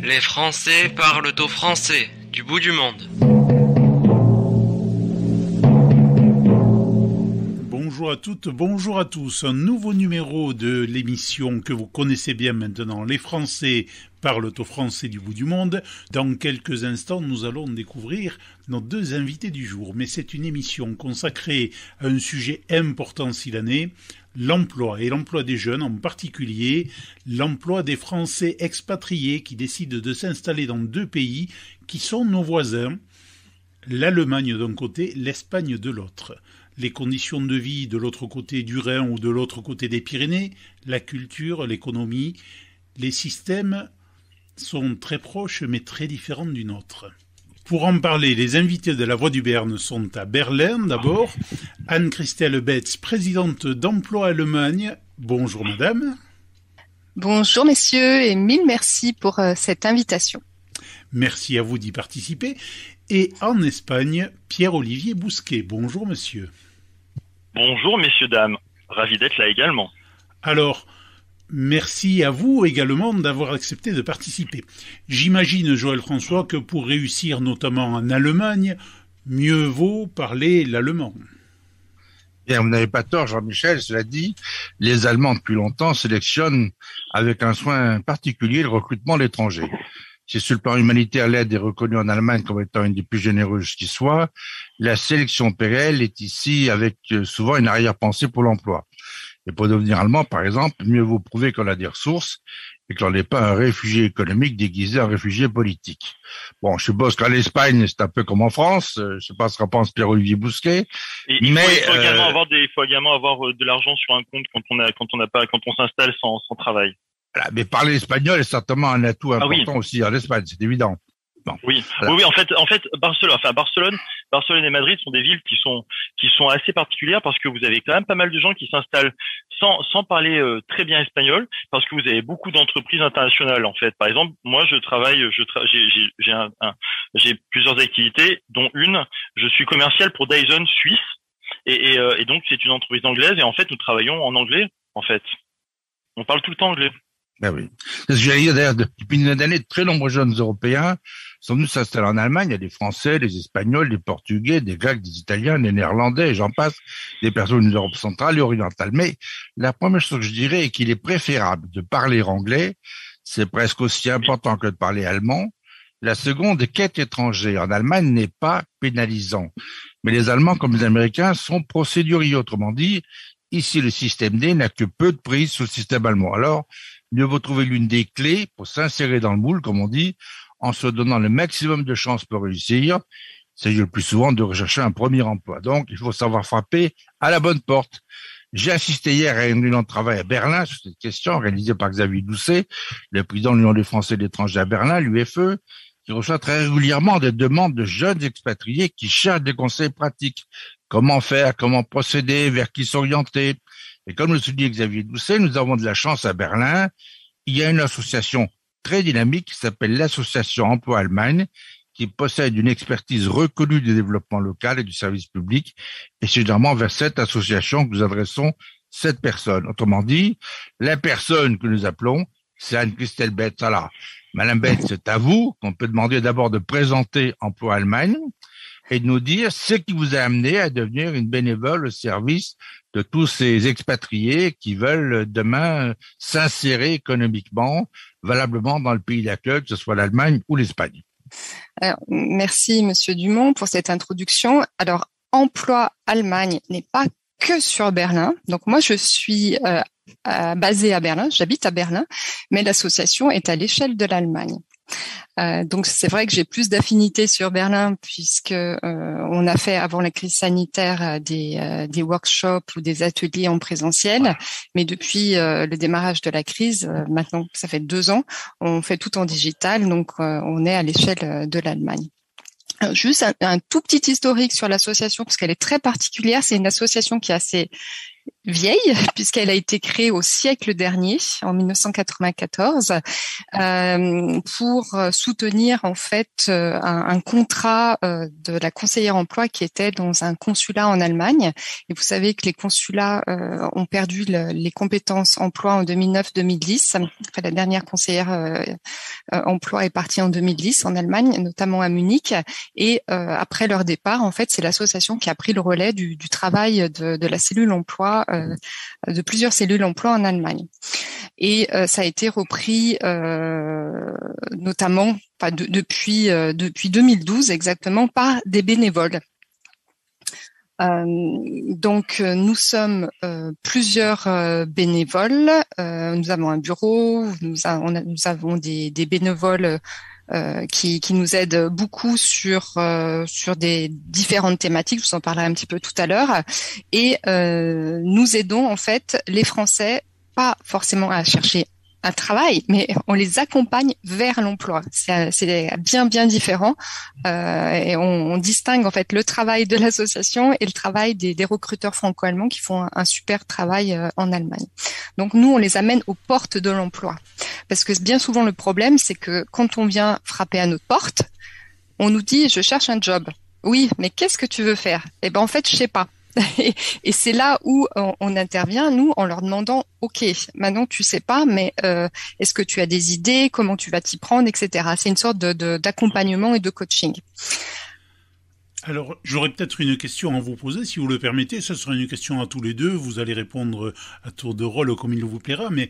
Les Français parlent au français du bout du monde. Bonjour à toutes, bonjour à tous. Un nouveau numéro de l'émission que vous connaissez bien maintenant. Les Français parlent au français du bout du monde. Dans quelques instants, nous allons découvrir nos deux invités du jour. Mais c'est une émission consacrée à un sujet important s'il en est, l'emploi, et l'emploi des jeunes en particulier, l'emploi des Français expatriés qui décident de s'installer dans deux pays qui sont nos voisins, l'Allemagne d'un côté, l'Espagne de l'autre. Les conditions de vie de l'autre côté du Rhin ou de l'autre côté des Pyrénées, la culture, l'économie, les systèmes sont très proches mais très différents du nôtre. Pour en parler, les invités de la Voix du Béarn sont à Berlin d'abord. Anne-Christelle Betz, présidente d'Emploi Allemagne. Bonjour madame. Bonjour messieurs et mille merci pour cette invitation. Merci à vous d'y participer. Et en Espagne, Pierre-Olivier Bousquet. Bonjour monsieur. Bonjour messieurs, dames. Ravi d'être là également. Alors, merci à vous également d'avoir accepté de participer. J'imagine, Joël François, que pour réussir notamment en Allemagne, mieux vaut parler l'allemand. Bien, vous n'avez pas tort, Jean-Michel. Cela dit, les Allemands depuis longtemps sélectionnent avec un soin particulier le recrutement d'étrangers. Si sur le plan humanitaire, l'aide est reconnue en Allemagne comme étant une des plus généreuses qui soit, la sélection PRL est ici avec souvent une arrière-pensée pour l'emploi. Et pour devenir allemand, par exemple, mieux vaut prouver qu'on a des ressources et qu'on n'est pas un réfugié économique déguisé en réfugié politique. Bon, je suppose qu'en Espagne, c'est un peu comme en France. Je sais pas ce qu'en pense Pierre-Olivier Bousquet. Il faut également avoir de l'argent sur un compte quand on s'installe sans travail. Voilà, mais parler espagnol est certainement un atout important aussi en Espagne, c'est évident. Bon, oui. Voilà. Oui, en fait, Barcelone et Madrid sont des villes qui sont assez particulières parce que vous avez quand même pas mal de gens qui s'installent sans parler très bien espagnol, parce que vous avez beaucoup d'entreprises internationales en fait. Par exemple, moi j'ai plusieurs activités, dont une, je suis commercial pour Dyson Suisse et donc c'est une entreprise anglaise et en fait nous travaillons en anglais en fait. On parle tout le temps anglais. Ben oui. C'est ce que j'allais dire d'ailleurs, depuis une année, de très nombreux jeunes Européens sont venus s'installer en Allemagne. Il y a des Français, des Espagnols, des Portugais, des Grecs, des Italiens, des Néerlandais, et j'en passe, des personnes d'Europe centrale et orientale. Mais la première chose que je dirais est qu'il est préférable de parler anglais. C'est presque aussi important que de parler allemand. La seconde est qu'être étranger en Allemagne n'est pas pénalisant. Mais les Allemands, comme les Américains, sont procéduriers. Autrement dit, ici, le système D n'a que peu de prise sur le système allemand. Alors, mieux vaut trouver l'une des clés pour s'insérer dans le moule, comme on dit, en se donnant le maximum de chances pour réussir. Il s'agit le plus souvent de rechercher un premier emploi. Donc, il faut savoir frapper à la bonne porte. J'ai assisté hier à une réunion de travail à Berlin sur cette question, organisée par Xavier Doucet, le président de l'Union des Français de l'étranger à Berlin, l'UFE, qui reçoit très régulièrement des demandes de jeunes expatriés qui cherchent des conseils pratiques. Comment faire, comment procéder, vers qui s'orienter. Et comme le souligne Xavier Doucet, nous avons de la chance à Berlin. Il y a une association très dynamique qui s'appelle l'Association Emploi Allemagne, qui possède une expertise reconnue du développement local et du service public. Et c'est généralement vers cette association que nous adressons cette personne. Autrement dit, la personne que nous appelons, c'est Anne-Christelle Betz. Alors, Madame Betz, c'est à vous qu'on peut demander d'abord de présenter Emploi Allemagne et de nous dire ce qui vous a amené à devenir une bénévole au service de tous ces expatriés qui veulent demain s'insérer économiquement, valablement dans le pays d'accueil, que ce soit l'Allemagne ou l'Espagne. Alors, merci Monsieur Dumont pour cette introduction. Alors, Emploi Allemagne n'est pas que sur Berlin. Donc moi, je suis basée à Berlin, j'habite à Berlin, mais l'association est à l'échelle de l'Allemagne. Donc c'est vrai que j'ai plus d'affinité sur Berlin puisque on a fait avant la crise sanitaire des workshops ou des ateliers en présentiel, mais depuis le démarrage de la crise, maintenant ça fait 2 ans, on fait tout en digital, donc on est à l'échelle de l'Allemagne. Juste un tout petit historique sur l'association parce qu'elle est très particulière. C'est une association qui a ses vieille puisqu'elle a été créée au siècle dernier, en 1994, pour soutenir en fait un contrat de la conseillère emploi qui était dans un consulat en Allemagne. Et vous savez que les consulats ont perdu les compétences emploi en 2009-2010. Enfin, la dernière conseillère emploi est partie en 2010 en Allemagne, notamment à Munich. Et après leur départ, en fait, c'est l'association qui a pris le relais du travail de la cellule emploi, de plusieurs cellules emploi en Allemagne. Et ça a été repris notamment depuis 2012 exactement par des bénévoles. Donc nous sommes plusieurs bénévoles. Nous avons un bureau, nous avons des bénévoles qui nous aident beaucoup sur des différentes thématiques. Je vous en parlerai un petit peu tout à l'heure. Et nous aidons en fait les Français pas forcément à chercher un travail, mais on les accompagne vers l'emploi. C'est bien différent. Et on distingue en fait le travail de l'association et le travail des recruteurs franco-allemands qui font un super travail en Allemagne. Donc nous, on les amène aux portes de l'emploi. Parce que bien souvent, le problème, c'est que quand on vient frapper à notre porte, on nous dit « je cherche un job ». Oui, mais qu'est-ce que tu veux faire? Eh ben en fait, je sais pas. Et c'est là où on intervient, nous, en leur demandant « Ok, maintenant tu sais pas, mais est-ce que tu as des idées? Comment tu vas t'y prendre, etc. » C'est une sorte d'accompagnement et de coaching. Alors, j'aurais peut-être une question à vous poser, si vous le permettez. Ce sera une question à tous les deux. Vous allez répondre à tour de rôle comme il vous plaira. Mais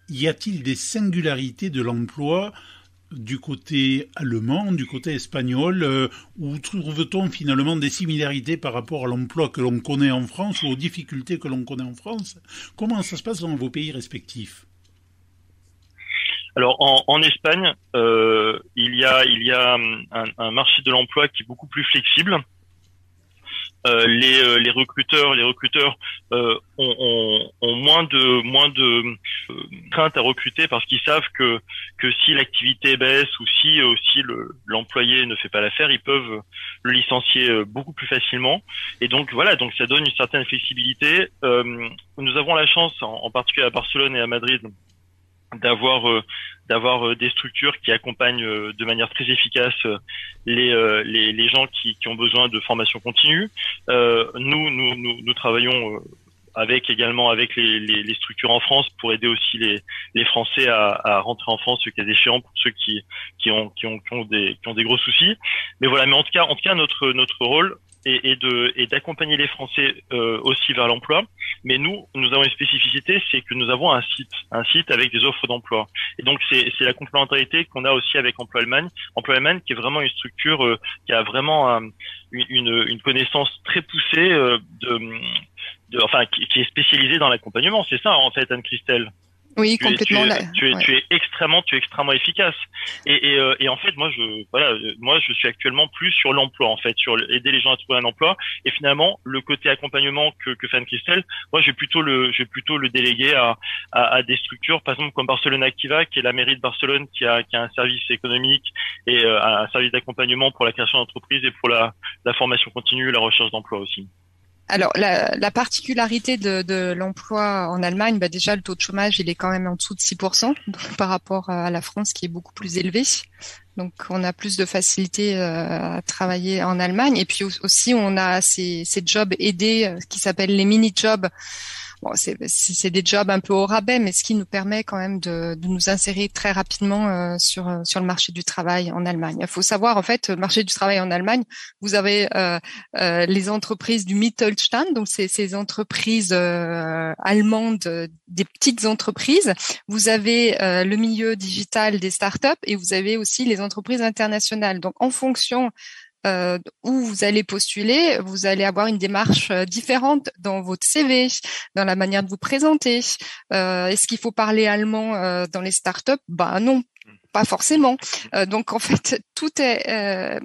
y a-t-il des singularités de l'emploi du côté allemand, du côté espagnol, où trouve-t-on finalement des similarités par rapport à l'emploi que l'on connaît en France ou aux difficultés que l'on connaît en France? Comment ça se passe dans vos pays respectifs? Alors en Espagne, il y a un marché de l'emploi qui est beaucoup plus flexible. Les recruteurs ont moins de crainte à recruter parce qu'ils savent que si l'activité baisse ou si l'employé ne fait pas l'affaire, ils peuvent le licencier beaucoup plus facilement. Et donc voilà, donc ça donne une certaine flexibilité. Nous avons la chance, en particulier à Barcelone et à Madrid, d'avoir des structures qui accompagnent de manière très efficace les gens qui ont besoin de formation continue. Nous travaillons également avec les structures en France pour aider aussi les Français à rentrer en France, ce cas échéant, pour ceux qui ont des gros soucis. Mais voilà, mais en tout cas notre rôle est d'accompagner les Français aussi vers l'emploi. Mais nous avons une spécificité, c'est que nous avons un site avec des offres d'emploi. Et donc c'est la complémentarité qu'on a aussi avec Emploi Allemagne. Emploi Allemagne qui est vraiment une structure qui a vraiment une connaissance très poussée qui est spécialisée dans l'accompagnement. C'est ça en fait, Anne-Christelle. Oui, complètement. Tu es extrêmement efficace. Et en fait, moi je suis actuellement plus sur l'emploi, en fait, sur aider les gens à trouver un emploi. Et finalement, le côté accompagnement que fait Anne-Christelle, moi, j'ai plutôt le déléguer à des structures, par exemple, comme Barcelone Activa, qui est la mairie de Barcelone, qui a un service économique et un service d'accompagnement pour la création d'entreprises et pour la formation continue, la recherche d'emploi aussi. Alors, la particularité de l'emploi en Allemagne, déjà, le taux de chômage, il est quand même en dessous de 6%, donc, par rapport à la France, qui est beaucoup plus élevé. Donc, on a plus de facilité à travailler en Allemagne. Et puis aussi, on a ces jobs aidés qui s'appellent les mini-jobs. Bon, c'est des jobs un peu au rabais, mais ce qui nous permet quand même de nous insérer très rapidement sur le marché du travail en Allemagne. Il faut savoir, en fait, le marché du travail en Allemagne, vous avez les entreprises du Mittelstand, donc c'est ces entreprises allemandes, des petites entreprises. Vous avez le milieu digital des startups et vous avez aussi les entreprises internationales. Donc, en fonction où vous allez postuler, vous allez avoir une démarche différente dans votre CV, dans la manière de vous présenter. Est-ce qu'il faut parler allemand dans les startups? Non, pas forcément. Donc en fait, tout est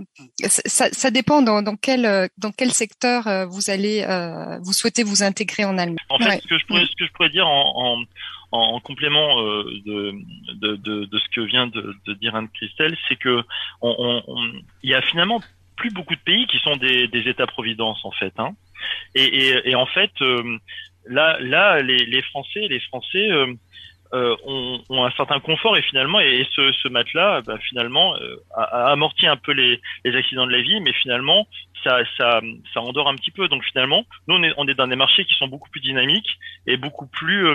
ça dépend dans quel secteur vous souhaitez vous intégrer en Allemagne. En fait, ce que je pourrais dire en complément de ce que vient de dire Anne-Christelle, c'est que il y a finalement plus beaucoup de pays qui sont des États-providence en fait, hein. Et en fait, les Français ont un certain confort et finalement ce matelas finalement a amorti un peu les accidents de la vie, mais finalement ça endort un petit peu. Donc finalement nous on est dans des marchés qui sont beaucoup plus dynamiques et beaucoup plus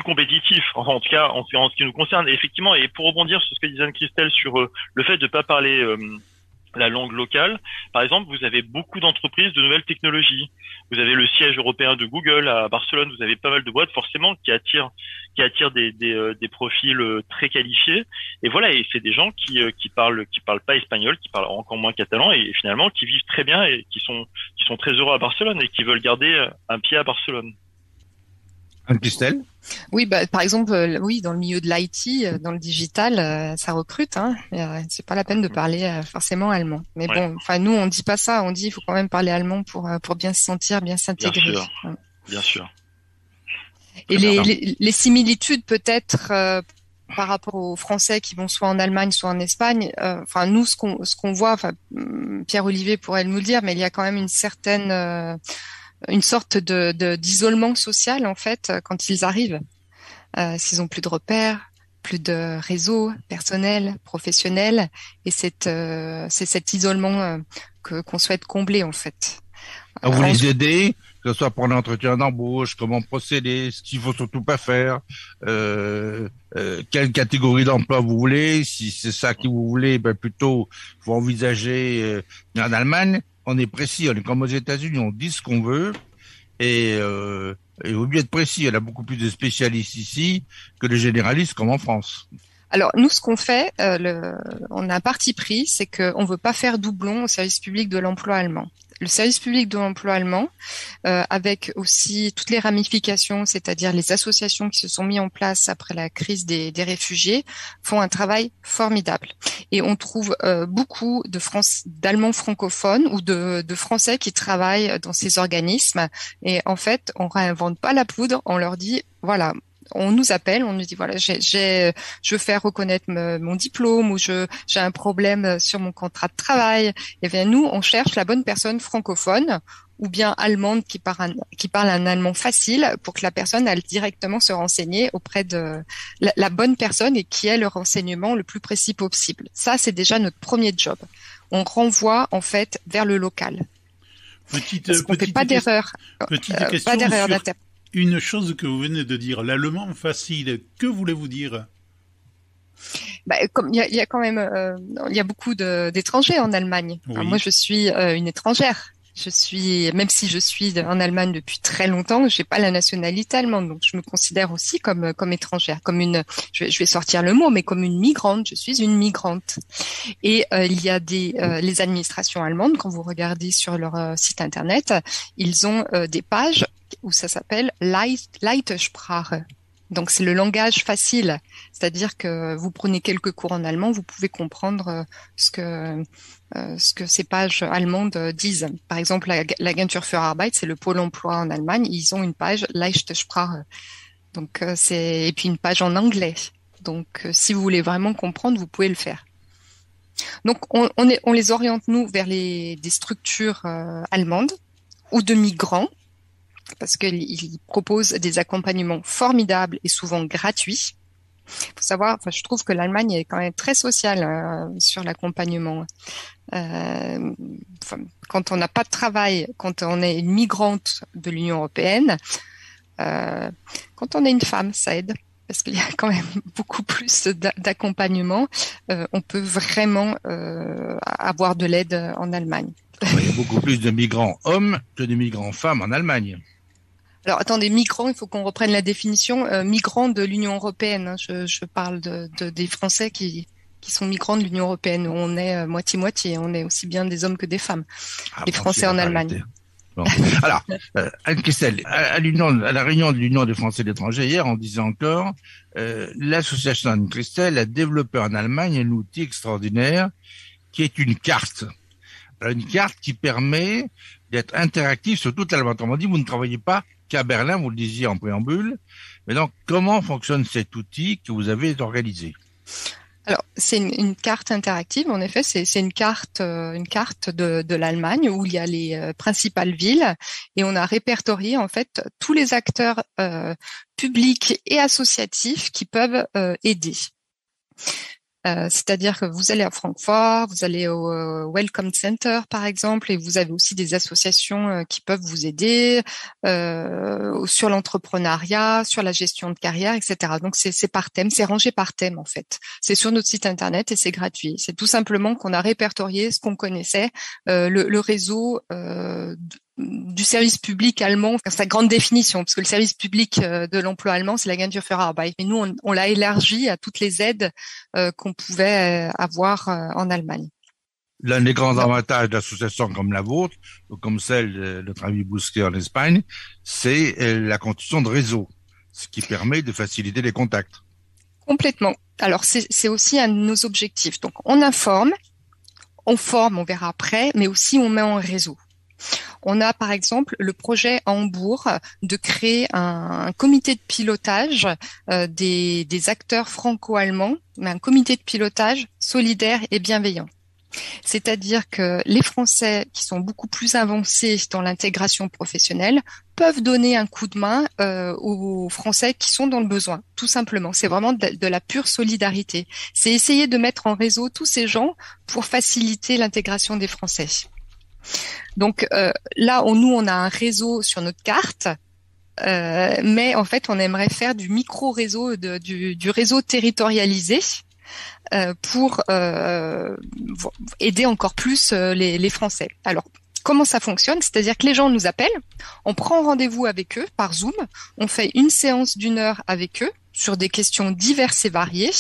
compétitifs, en tout cas en ce qui nous concerne. Et effectivement, et pour rebondir sur ce que disait Anne-Christelle sur le fait de pas parler la langue locale. Par exemple, vous avez beaucoup d'entreprises de nouvelles technologies. Vous avez le siège européen de Google à Barcelone. Vous avez pas mal de boîtes forcément qui attirent des profils très qualifiés. Et voilà, et c'est des gens qui parlent pas espagnol, qui parlent encore moins catalan et finalement qui vivent très bien et qui sont très heureux à Barcelone et qui veulent garder un pied à Barcelone. Anne-Christelle? Oui, par exemple, oui, dans le milieu de l'IT, dans le digital, ça recrute. C'est pas la peine de parler forcément allemand. Mais bon, enfin nous, on dit pas ça. On dit il faut quand même parler allemand pour bien se sentir, bien s'intégrer. Bien sûr. Et les similitudes peut-être par rapport aux Français qui vont soit en Allemagne, soit en Espagne. Enfin nous, ce qu'on voit, Pierre-Olivier pourrait nous le dire, mais il y a quand même une sorte d'isolement social en fait quand ils arrivent, s'ils ont plus de repères, plus de réseau personnel, professionnel, et c'est cet isolement qu'on souhaite combler en fait. Vous les aidez, que ce soit pour l'entretien d'embauche, comment procéder, ce qu'il faut surtout pas faire, quelle catégorie d'emploi vous voulez, si c'est ça que vous voulez, plutôt faut envisager en Allemagne. On est précis, on est comme aux États-Unis, on dit ce qu'on veut et il vaut mieux être précis. Il y en a beaucoup plus de spécialistes ici que de généralistes comme en France. Alors nous, ce qu'on fait, on a un parti pris, c'est qu'on veut pas faire doublon au service public de l'emploi allemand. Le service public de l'emploi allemand, avec aussi toutes les ramifications, c'est-à-dire les associations qui se sont mises en place après la crise des réfugiés, font un travail formidable. Et on trouve beaucoup d'Allemands francophones ou de Français qui travaillent dans ces organismes. Et en fait, on réinvente pas la poudre, on leur dit, voilà, on nous appelle, on nous dit voilà, je veux faire reconnaître mon diplôme ou j'ai un problème sur mon contrat de travail. Et bien nous, on cherche la bonne personne francophone ou bien allemande qui parle un allemand facile pour que la personne aille directement se renseigner auprès de la bonne personne et qui ait le renseignement le plus précis possible. Ça, c'est déjà notre premier job. On renvoie en fait vers le local. Parce qu'on fait pas d'erreur. Pas d'erreur d'interprétation. Une chose que vous venez de dire, l'allemand facile, que voulez-vous dire? Comme il y a quand même, il y a beaucoup d'étrangers en Allemagne. Oui. Alors, moi, je suis une étrangère. Même si je suis en Allemagne depuis très longtemps, j'ai pas la nationalité allemande, donc je me considère aussi comme étrangère, je vais sortir le mot, mais comme une migrante. Je suis une migrante. Et il y a les administrations allemandes, quand vous regardez sur leur site internet, ils ont des pages où ça s'appelle Leitsprache. Donc c'est le langage facile, c'est-à-dire que vous prenez quelques cours en allemand, vous pouvez comprendre ce que ces pages allemandes disent. Par exemple, l'Agentur für Arbeit, c'est le pôle emploi en Allemagne, ils ont une page Leitsprache. Donc et puis une page en anglais. Donc si vous voulez vraiment comprendre, vous pouvez le faire. Donc on les oriente nous vers des structures allemandes ou de migrants, parce qu'ils proposent des accompagnements formidables et souvent gratuits. Il faut savoir, je trouve que l'Allemagne est quand même très sociale sur l'accompagnement. Quand on n'a pas de travail, quand on est une migrante de l'Union européenne, quand on est une femme, ça aide. Parce qu'il y a quand même beaucoup plus d'accompagnement. On peut vraiment avoir de l'aide en Allemagne. Il y a beaucoup plus de migrants hommes que de migrants femmes en Allemagne. Alors attendez, migrants, il faut qu'on reprenne la définition. Migrants de l'Union européenne, hein. Je parle des Français qui sont migrants de l'Union européenne. On est moitié-moitié, on est aussi bien des hommes que des femmes. Les Français en Allemagne. Bon. Alors, Anne-Christelle, à la réunion de l'Union des Français de l'étranger hier, on disait encore, l'association Anne-Christelle a développé en Allemagne un outil extraordinaire qui est une carte. Alors, une carte qui permet d'être interactive sur toute l'Allemagne. Autrement dit, vous ne travaillez pas qu'à Berlin, vous le disiez en préambule. Mais donc, comment fonctionne cet outil que vous avez organisé? Alors, c'est une carte interactive. En effet, c'est une carte de l'Allemagne où il y a les principales villes et on a répertorié en fait tous les acteurs publics et associatifs qui peuvent aider. C'est-à-dire que vous allez à Francfort, vous allez au Welcome Center par exemple, et vous avez aussi des associations qui peuvent vous aider sur l'entrepreneuriat, sur la gestion de carrière, etc. Donc c'est par thème, c'est rangé par thème en fait. C'est sur notre site internet et c'est gratuit. C'est tout simplement qu'on a répertorié ce qu'on connaissait, le réseau du service public allemand, sa grande définition, parce que le service public de l'emploi allemand, c'est la Agentur für Arbeit. Mais nous, on l'a élargi à toutes les aides qu'on pouvait avoir en Allemagne. L'un des grands avantages d'associations comme la vôtre, ou comme celle de notre ami Bousquet en Espagne, c'est la constitution de réseaux, ce qui permet de faciliter les contacts. Complètement. Alors, c'est aussi un de nos objectifs. Donc, on forme, on verra après, mais aussi on met en réseau. On a par exemple le projet à Hambourg de créer un comité de pilotage des acteurs franco-allemands, mais un comité de pilotage solidaire et bienveillant. C'est-à-dire que les Français qui sont beaucoup plus avancés dans l'intégration professionnelle peuvent donner un coup de main aux Français qui sont dans le besoin, tout simplement. C'est vraiment de la pure solidarité. C'est essayer de mettre en réseau tous ces gens pour faciliter l'intégration des Français. Donc là, on a un réseau sur notre carte, mais en fait, on aimerait faire du micro-réseau, du réseau territorialisé pour aider encore plus les Français. Alors, comment ça fonctionne? C'est-à-dire que les gens nous appellent, on prend rendez-vous avec eux par Zoom, on fait une séance d'1 heure avec eux sur des questions diverses et variées,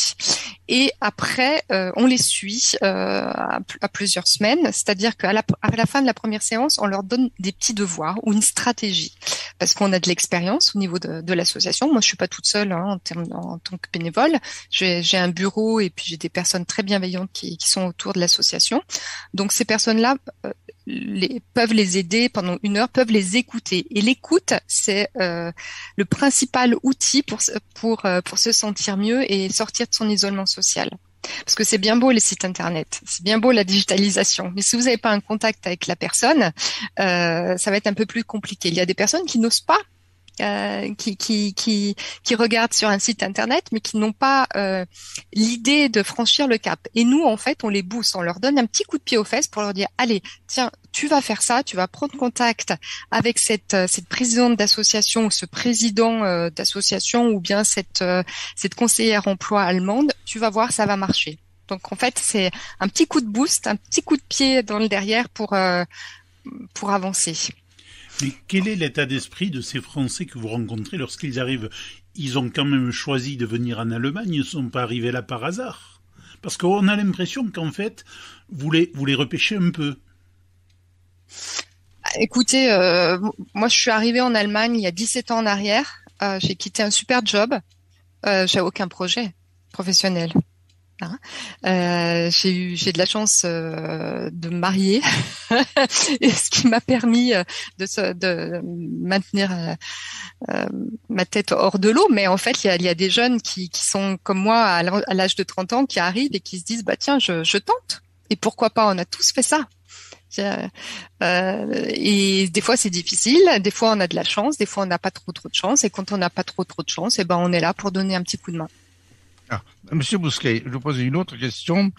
et après on les suit à plusieurs semaines, c'est-à-dire qu'à la fin de la première séance, on leur donne des petits devoirs ou une stratégie, parce qu'on a de l'expérience au niveau de l'association. Moi, je suis pas toute seule en tant que bénévole. J'ai un bureau et puis j'ai des personnes très bienveillantes qui sont autour de l'association. Donc ces personnes-là peuvent les aider pendant 1 heure, peuvent les écouter. Et l'écoute, c'est le principal outil pour se sentir mieux et sortir de son isolement social. Parce que c'est bien beau les sites internet, c'est bien beau la digitalisation, mais si vous n'avez pas un contact avec la personne, ça va être un peu plus compliqué. Il y a des personnes qui n'osent pas, qui regardent sur un site internet, mais qui n'ont pas l'idée de franchir le cap. Et nous, en fait, on les booste, on leur donne un petit coup de pied aux fesses pour leur dire, allez, tiens, tu vas faire ça, tu vas prendre contact avec cette présidente d'association ou ce président d'association ou bien cette conseillère emploi allemande, tu vas voir, ça va marcher. Donc en fait, c'est un petit coup de boost, un petit coup de pied dans le derrière pour avancer. Mais quel est l'état d'esprit de ces Français que vous rencontrez lorsqu'ils arrivent? Ils ont quand même choisi de venir en Allemagne, ils ne sont pas arrivés là par hasard. Parce qu'on a l'impression qu'en fait, vous les repêchez un peu. Écoutez, moi je suis arrivée en Allemagne il y a 17 ans en arrière. J'ai quitté un super job. J'ai aucun projet professionnel. J'ai de la chance de me marier, et ce qui m'a permis de maintenir ma tête hors de l'eau. Mais en fait, il y a des jeunes qui sont comme moi à l'âge de 30 ans qui arrivent et qui se disent bah tiens, je tente. Et pourquoi pas? On a tous fait ça. Et des fois c'est difficile, des fois on a de la chance, des fois on n'a pas trop de chance. Et quand on n'a pas trop de chance, et ben on est là pour donner un petit coup de main. Ah, Monsieur Bousquet, je vous pose une autre question.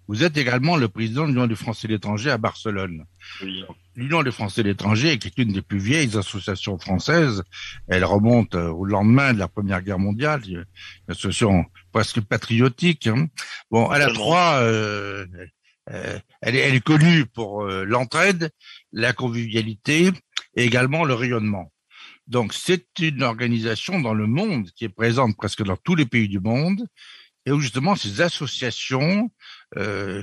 Vous êtes également le président de l'Union des Français de l'étranger à Barcelone. Oui. L'Union des Français de l'étranger, qui est une des plus vieilles associations françaises, elle remonte au lendemain de la Première Guerre mondiale, une association presque patriotique. Bon, elle a elle est connue pour l'entraide, la convivialité et également le rayonnement. Donc, c'est une organisation dans le monde qui est présente presque dans tous les pays du monde et où justement ces associations,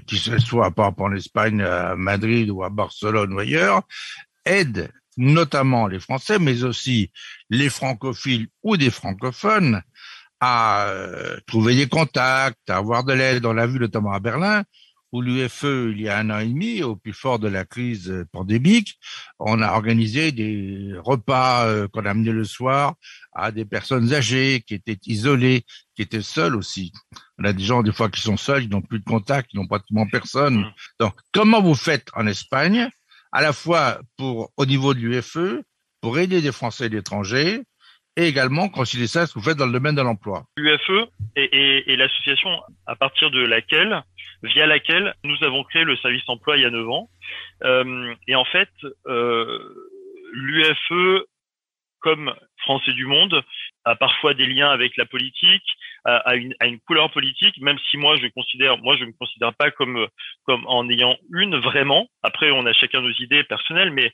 qui se soient par exemple en Espagne, à Madrid ou à Barcelone ou ailleurs, aident notamment les Français, mais aussi les francophiles ou des francophones à trouver des contacts, à avoir de l'aide. On l'a vu notamment à Berlin, où l'UFE, il y a 1 an et demi, au plus fort de la crise pandémique, on a organisé des repas qu'on amenait le soir à des personnes âgées qui étaient isolées, qui étaient seules aussi. On a des gens, des fois, qui sont seuls, qui n'ont plus de contact, qui n'ont pratiquement personne. Donc, comment vous faites en Espagne, à la fois au niveau de l'UFE, pour aider des Français et des étrangers, et également concilier ça, ce que vous faites dans le domaine de l'emploi? L'UFE est l'association via laquelle nous avons créé le service emploi il y a 9 ans. Et en fait, l'UFE, comme Français du Monde, a parfois des liens avec la politique, a une couleur politique, même si moi je me considère pas comme en ayant une vraiment. Après, on a chacun nos idées personnelles, mais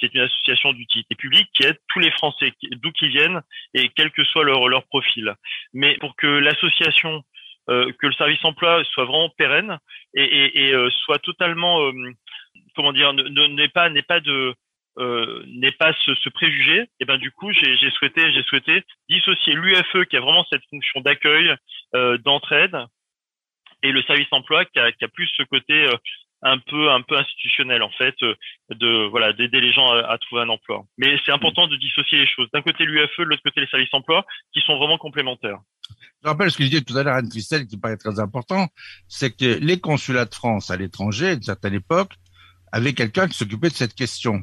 c'est une association d'utilité publique qui aide tous les Français, d'où qu'ils viennent et quel que soit leur profil. Mais pour que l'association, que le service emploi soit vraiment pérenne et soit totalement, n'ait pas ce préjugé, et ben du coup j'ai souhaité dissocier l'UFE qui a vraiment cette fonction d'accueil, d'entraide, et le service emploi qui a plus ce côté un peu institutionnel en fait, d'aider les gens à trouver un emploi. Mais c'est important de dissocier les choses. D'un côté l'UFE, de l'autre côté les services emploi, qui sont vraiment complémentaires. Je rappelle ce que je disais tout à l'heure à Anne-Christelle, qui paraît très important, c'est que les consulats de France à l'étranger, à une certaine époque, avaient quelqu'un qui s'occupait de cette question.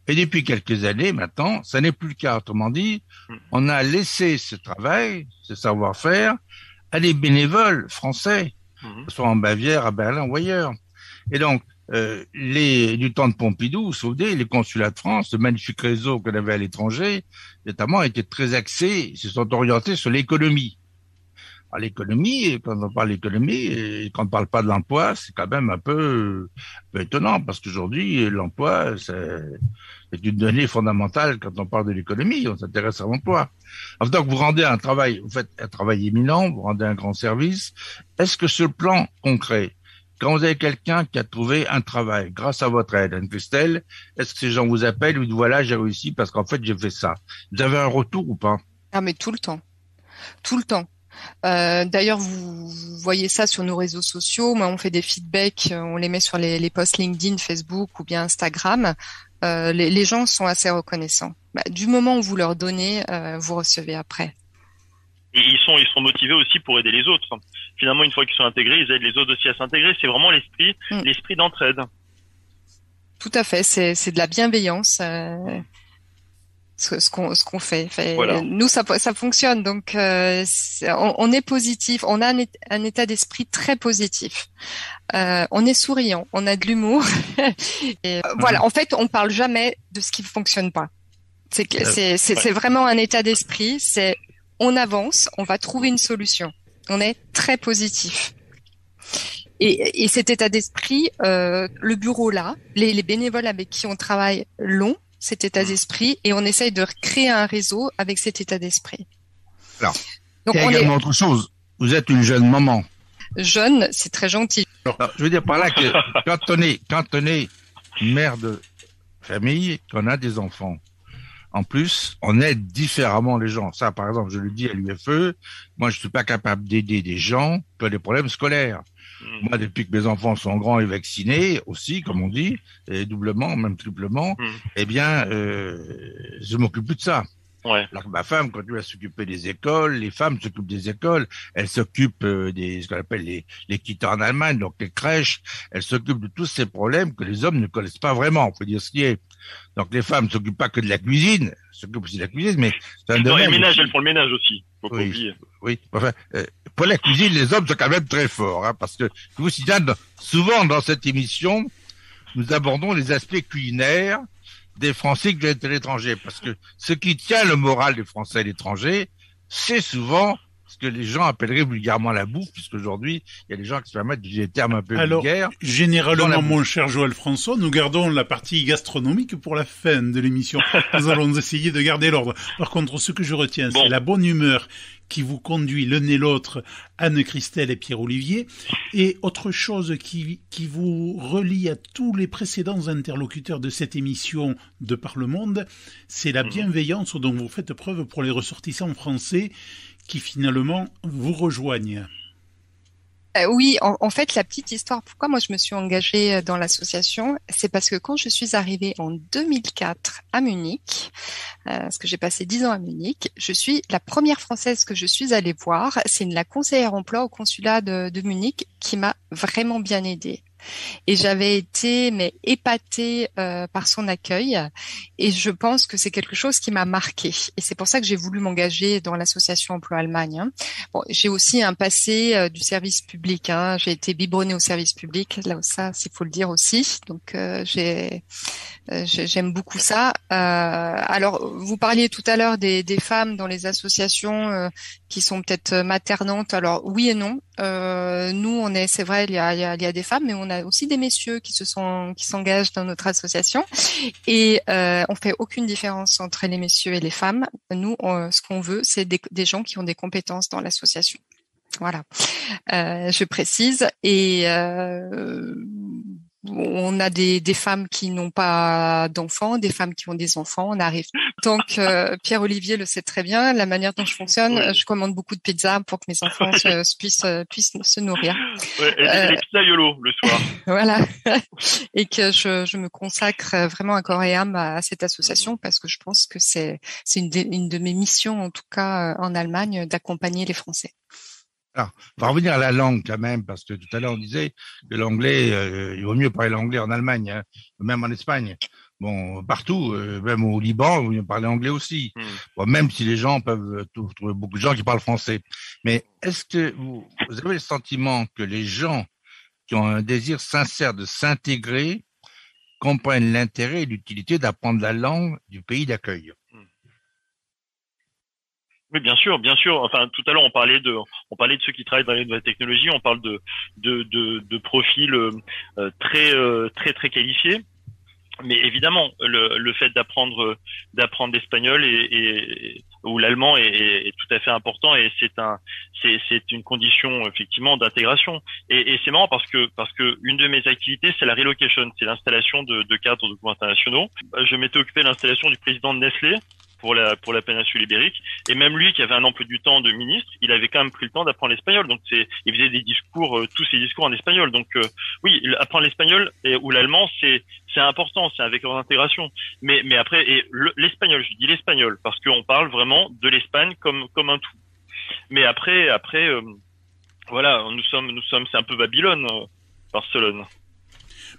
Et depuis quelques années maintenant, ça n'est plus le cas. Autrement dit, on a laissé ce travail, ce savoir-faire, à des bénévoles français, que ce soit en Bavière, à Berlin ou ailleurs. Et donc, du temps de Pompidou, vous vous souvenez, les consulats de France, ce magnifique réseau qu'on avait à l'étranger, notamment, étaient très axés, se sont orientés sur l'économie. Alors, l'économie, quand on parle d'économie, et quand on ne parle pas de l'emploi, c'est quand même un peu étonnant, parce qu'aujourd'hui, l'emploi, c'est une donnée fondamentale quand on parle de l'économie, on s'intéresse à l'emploi. Alors, donc, vous faites un travail éminent, vous rendez un grand service. Est-ce que sur le plan concret, quand vous avez quelqu'un qui a trouvé un travail, grâce à votre aide, Anne-Christelle, est-ce que ces gens vous appellent et vous disent, voilà, j'ai réussi parce qu'en fait, j'ai fait ça? Vous avez un retour ou pas? Ah, mais tout le temps. Tout le temps. D'ailleurs, vous voyez ça sur nos réseaux sociaux. Moi, on fait des feedbacks, on les met sur les posts LinkedIn, Facebook ou bien Instagram. Les gens sont assez reconnaissants. Du moment où vous leur donnez, vous recevez après. Et ils sont motivés aussi pour aider les autres. Finalement, une fois qu'ils sont intégrés, ils aident les autres aussi à s'intégrer. C'est vraiment l'esprit d'entraide. Tout à fait. C'est de la bienveillance. Ce qu'on fait. Voilà. Nous, ça fonctionne. Donc, on est positif. On a un état d'esprit très positif. On est souriant. On a de l'humour. Et, voilà. En fait, on parle jamais de ce qui ne fonctionne pas. C'est vraiment un état d'esprit. On avance. On va trouver une solution. On est très positif. Et cet état d'esprit, le bureau là, les bénévoles avec qui on travaille l'ont, cet état d'esprit, et on essaye de créer un réseau avec cet état d'esprit. Alors, donc, il y a également autre chose. Vous êtes une jeune maman. Jeune, c'est très gentil. Alors, je veux dire par là que quand on est mère de famille, qu'on a des enfants, en plus, on aide différemment les gens. Ça, par exemple, je le dis à l'UFE, moi, je suis pas capable d'aider des gens qui ont des problèmes scolaires. Moi, depuis que mes enfants sont grands et vaccinés aussi, comme on dit, et doublement, même triplement, eh bien, je m'occupe plus de ça. Ouais. Alors que ma femme continue à s'occuper des écoles, les femmes s'occupent des écoles, elles s'occupent ce qu'on appelle les kita en Allemagne, donc les crèches, elles s'occupent de tous ces problèmes que les hommes ne connaissent pas vraiment, on peut dire ce qui est. Donc les femmes ne s'occupent pas que de la cuisine, elles s'occupent aussi de la cuisine, mais c'est un domaine. Le ménage, elles font le ménage aussi. Faut pas oublier. Oui. Enfin, pour la cuisine, les hommes sont quand même très forts, hein, parce que je vous signale, souvent dans cette émission, nous abordons les aspects culinaires des Français qui viennent de l'étranger, parce que ce qui tient le moral des Français à l'étranger, c'est souvent ce que les gens appelleraient vulgairement la bouffe, puisqu'aujourd'hui, il y a des gens qui se permettent d'utiliser des termes un peu vulgaires. Généralement, mon cher Joël François, nous gardons la partie gastronomique pour la fin de l'émission. Nous allons essayer de garder l'ordre. Par contre, ce que je retiens, c'est la bonne humeur qui vous conduit l'un et l'autre, Anne-Christelle et Pierre-Olivier, et autre chose qui vous relie à tous les précédents interlocuteurs de cette émission de Par le Monde, c'est la bienveillance dont vous faites preuve pour les ressortissants français qui finalement vous rejoignent. Oui, en fait, la petite histoire, pourquoi moi je me suis engagée dans l'association, c'est parce que quand je suis arrivée en 2004 à Munich, parce que j'ai passé 10 ans à Munich, je suis la première Française que je suis allée voir, c'est la conseillère emploi au consulat de Munich qui m'a vraiment bien aidée. Et j'avais été épatée par son accueil et je pense que c'est quelque chose qui m'a marquée et c'est pour ça que j'ai voulu m'engager dans l'association Emploi Allemagne. Hein. Bon, j'ai aussi un passé du service public. Hein. J'ai été biberonnée au service public, là ça, il faut le dire aussi. Donc j'aime beaucoup ça. Alors, vous parliez tout à l'heure des femmes dans les associations qui sont peut-être maternantes. Alors oui et non. Nous, c'est vrai, il y a des femmes, mais on a aussi des messieurs qui s'engagent dans notre association. Et on fait aucune différence entre les messieurs et les femmes. Nous, ce qu'on veut, c'est des gens qui ont des compétences dans l'association. Voilà, je précise. Et on a des femmes qui n'ont pas d'enfants, des femmes qui ont des enfants. On arrive. Donc Pierre-Olivier le sait très bien. La manière dont je fonctionne, oui. Je commande beaucoup de pizzas pour que mes enfants puissent se nourrir. Ouais, les pizzas YOLO le soir. Voilà. Et que je me consacre vraiment à corps et âme à cette association parce que je pense que c'est une de mes missions, en tout cas en Allemagne, d'accompagner les Français. Alors, on va revenir à la langue quand même, parce que tout à l'heure on disait que l'anglais, il vaut mieux parler l'anglais en Allemagne, hein, même en Espagne. Bon, partout, même au Liban, on parler anglais aussi. Bon, même si les gens peuvent trouver beaucoup de gens qui parlent français. Mais est-ce que vous avez le sentiment que les gens qui ont un désir sincère de s'intégrer comprennent l'intérêt et l'utilité d'apprendre la langue du pays d'accueil? Oui, bien sûr, bien sûr. Enfin, tout à l'heure, on parlait de ceux qui travaillent dans les nouvelles technologies. On parle de profils très qualifiés. Mais évidemment, le fait d'apprendre l'espagnol ou l'allemand est tout à fait important et c'est une condition effectivement d'intégration. Et c'est marrant parce que une de mes activités, c'est la relocation, c'est l'installation de cadres de cours internationaux. Je m'étais occupé de l'installation du président de Nestlé pour la péninsule ibérique, et même lui qui avait un emploi du temps de ministre, il avait quand même pris le temps d'apprendre l'espagnol. Donc il faisait des discours, tous ses discours en espagnol. Donc oui, apprendre l'espagnol ou l'allemand, c'est important, c'est un vecteur d'intégration. Mais après, l'espagnol, je dis l'espagnol parce qu'on parle vraiment de l'Espagne comme un tout. Mais après voilà, nous sommes, c'est un peu Babylone, Barcelone.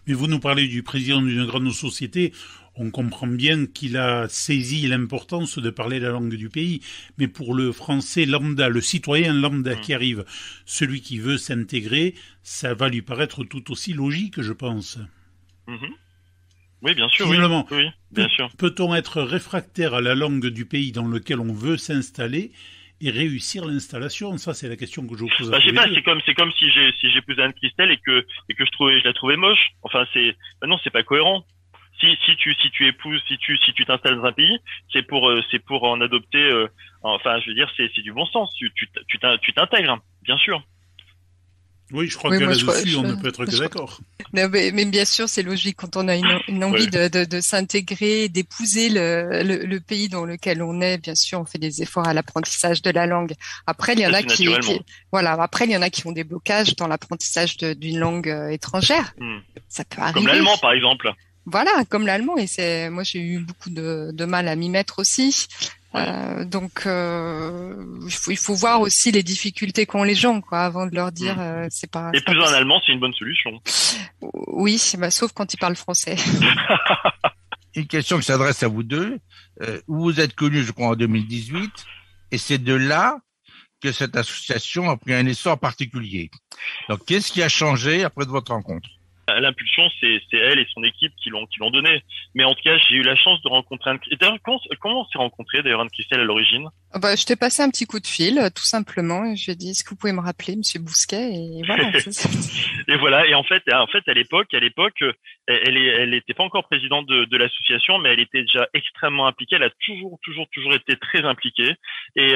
Mais vous nous parlez du président d'une grande société. On comprend bien qu'il a saisi l'importance de parler la langue du pays. Mais pour le français lambda, le citoyen lambda qui arrive, celui qui veut s'intégrer, ça va lui paraître tout aussi logique, je pense. Oui, bien sûr. Oui, bien sûr. Peut-on être réfractaire à la langue du pays dans lequel on veut s'installer et réussir l'installation? Ça, c'est la question que je vous pose. Je sais pas, c'est comme si j'épousais Anne-Christelle et que je la trouvais moche. Enfin, non, c'est pas cohérent. Si tu épouses, si tu t'installes dans un pays, c'est pour en adopter. Enfin, je veux dire, c'est du bon sens. Tu t'intègres, bien sûr. Oui, je crois que là-dessus, on ne peut être que d'accord. Mais bien sûr, c'est logique quand on a une envie de s'intégrer, d'épouser le pays dans lequel on est. Bien sûr, on fait des efforts à l'apprentissage de la langue. Après, il y en a Après, il y en a qui ont des blocages dans l'apprentissage d'une langue étrangère. Ça peut arriver. Comme l'allemand, par exemple. Voilà, comme l'allemand. Et moi, j'ai eu beaucoup de mal à m'y mettre aussi. Donc, il faut voir aussi les difficultés qu'ont les gens, quoi, avant de leur dire c'est pas. Épouser un allemand, c'est une bonne solution. Oui, sauf quand ils parlent français. Une question qui s'adresse à vous deux. Vous êtes connus, je crois, en 2018, et c'est de là que cette association a pris un essor particulier. Donc, qu'est-ce qui a changé après de votre rencontre? L'impulsion, c'est elle et son équipe qui l'ont donné. Mais en tout cas, j'ai eu la chance de rencontrer Anne-Christelle. D'ailleurs, comment on s'est rencontrés, d'ailleurs, Anne-Christelle, à l'origine? Je t'ai passé un petit coup de fil, tout simplement. Et je lui ai dit, est-ce que vous pouvez me rappeler, Monsieur Bousquet? Et voilà. Et voilà. Et en fait, à l'époque, elle était pas encore présidente de l'association, mais elle était déjà extrêmement impliquée. Elle a toujours été très impliquée. Et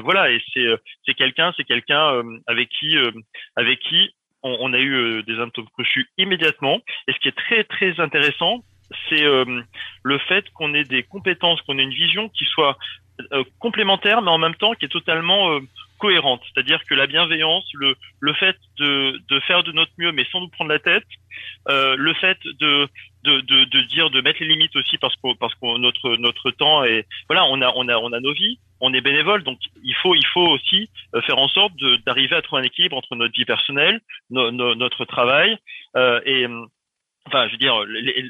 voilà. Et c'est quelqu'un avec qui on a eu des atomes crochus immédiatement. Et ce qui est très très intéressant, c'est le fait qu'on ait des compétences, qu'on ait une vision qui soit complémentaire, mais en même temps qui est totalement cohérente. C'est-à-dire que la bienveillance, le fait de faire de notre mieux, mais sans nous prendre la tête, le fait de dire, de mettre les limites aussi, parce que notre temps est, voilà, on a nos vies, on est bénévole, donc il faut aussi faire en sorte d'arriver à trouver un équilibre entre notre vie personnelle, notre travail et enfin, je veux dire,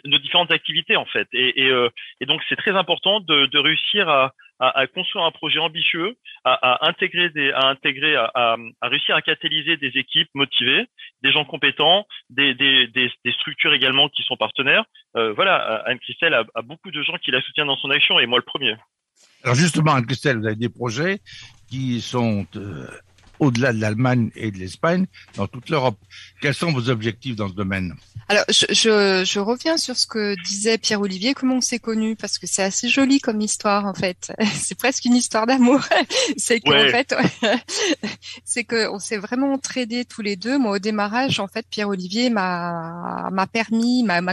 nos différentes activités en fait. Et donc c'est très important de réussir à construire un projet ambitieux, à réussir à catalyser des équipes motivées, des gens compétents, des structures également qui sont partenaires. Voilà, Anne-Christelle a beaucoup de gens qui la soutiennent dans son action, et moi le premier. Alors justement, Anne-Christelle, vous avez des projets qui sont au-delà de l'Allemagne et de l'Espagne, dans toute l'Europe. Quels sont vos objectifs dans ce domaine? Alors, je reviens sur ce que disait Pierre-Olivier, comment on s'est connus, parce que c'est assez joli comme histoire, en fait. C'est presque une histoire d'amour. C'est qu'en fait, c'est que on s'est vraiment entraidés tous les deux. Moi, au démarrage, en fait, Pierre-Olivier m'a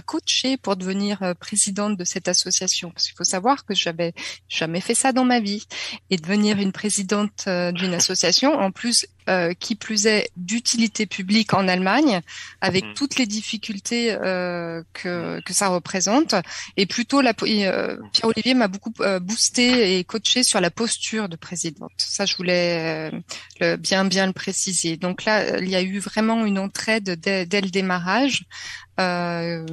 coaché pour devenir présidente de cette association. Parce qu'il faut savoir que j'avais jamais fait ça dans ma vie. Et devenir une présidente d'une association, en plus, qui plus est d'utilité publique en Allemagne, avec toutes les difficultés que ça représente, et plutôt Pierre-Olivier m'a beaucoup boosté et coaché sur la posture de présidente. Ça, je voulais bien le préciser. Donc là, il y a eu vraiment une entraide dès le démarrage, de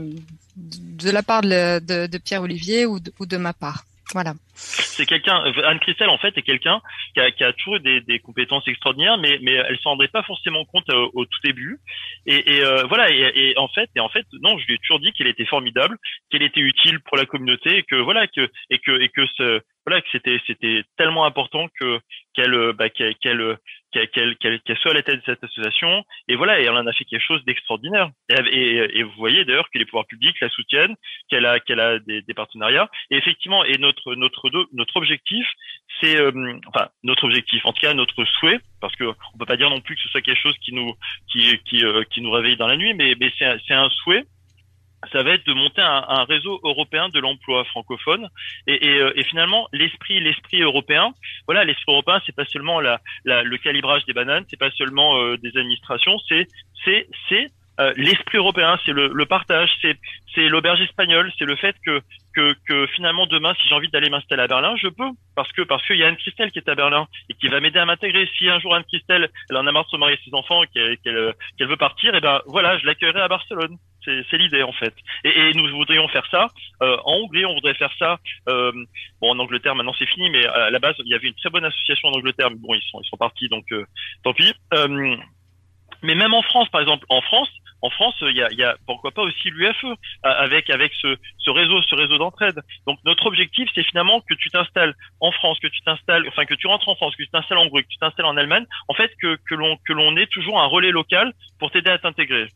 la part de Pierre-Olivier ou de ma part. Voilà. C'est quelqu'un, Anne-Christelle en fait est quelqu'un qui a toujours des compétences extraordinaires, mais elle s'en rendait pas forcément compte au tout début. Voilà, et en fait non, je lui ai toujours dit qu'elle était formidable, qu'elle était utile pour la communauté, et que voilà que c'était tellement important qu'elle soit à la tête de cette association, et voilà, et elle en a fait quelque chose d'extraordinaire. Et vous voyez d'ailleurs que les pouvoirs publics la soutiennent, qu'elle a des partenariats. Et effectivement, et notre objectif, c'est notre objectif, en tout cas notre souhait, parce que on peut pas dire non plus que ce soit quelque chose qui nous réveille dans la nuit, mais c'est un souhait. Ça va être de monter un réseau européen de l'emploi francophone, et finalement l'esprit européen. Voilà, l'esprit européen, c'est pas seulement le calibrage des bananes, c'est pas seulement des administrations, c'est l'esprit européen, c'est le partage, c'est l'auberge espagnole, c'est le fait que finalement demain, si j'ai envie d'aller m'installer à Berlin, je peux, parce qu'il y a Anne-Christelle qui est à Berlin et qui va m'aider à m'intégrer. Si un jour Anne-Christelle, elle en a marre de se marier ses enfants, qu'elle veut partir, et ben voilà, je l'accueillerai à Barcelone. C'est l'idée en fait. Et nous voudrions faire ça en Hongrie, on voudrait faire ça. En Angleterre maintenant c'est fini, mais à la base il y avait une très bonne association en Angleterre, mais bon ils sont partis, donc tant pis. Mais même en France, par exemple, en France, il y a pourquoi pas aussi l'UFE avec ce réseau d'entraide. Donc notre objectif, c'est finalement que tu t'installes en France, que tu rentres en France, que tu t'installes en Hongrie, que tu t'installes en Allemagne. En fait, que l'on ait toujours un relais local pour t'aider à t'intégrer.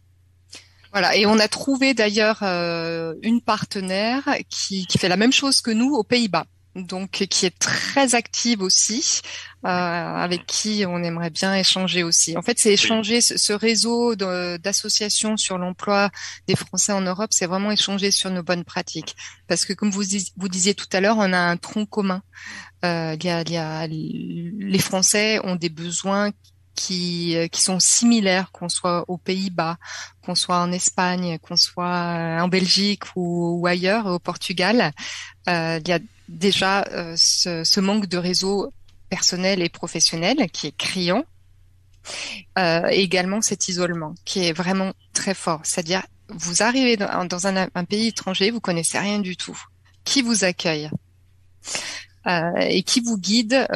Voilà, et on a trouvé d'ailleurs une partenaire qui fait la même chose que nous aux Pays-Bas, donc qui est très active aussi, avec qui on aimerait bien échanger aussi. En fait, c'est échanger ce réseau d'associations sur l'emploi des Français en Europe, c'est vraiment échanger sur nos bonnes pratiques, parce que comme vous disiez tout à l'heure, on a un tronc commun. Les Français ont des besoins qui sont similaires, qu'on soit aux Pays-Bas, qu'on soit en Espagne, qu'on soit en Belgique ou ailleurs, au Portugal. Il y a déjà ce manque de réseau personnel et professionnel qui est criant. Et également cet isolement qui est vraiment très fort. C'est-à-dire, vous arrivez dans un pays étranger, vous connaissez rien du tout. Qui vous accueille et qui vous guide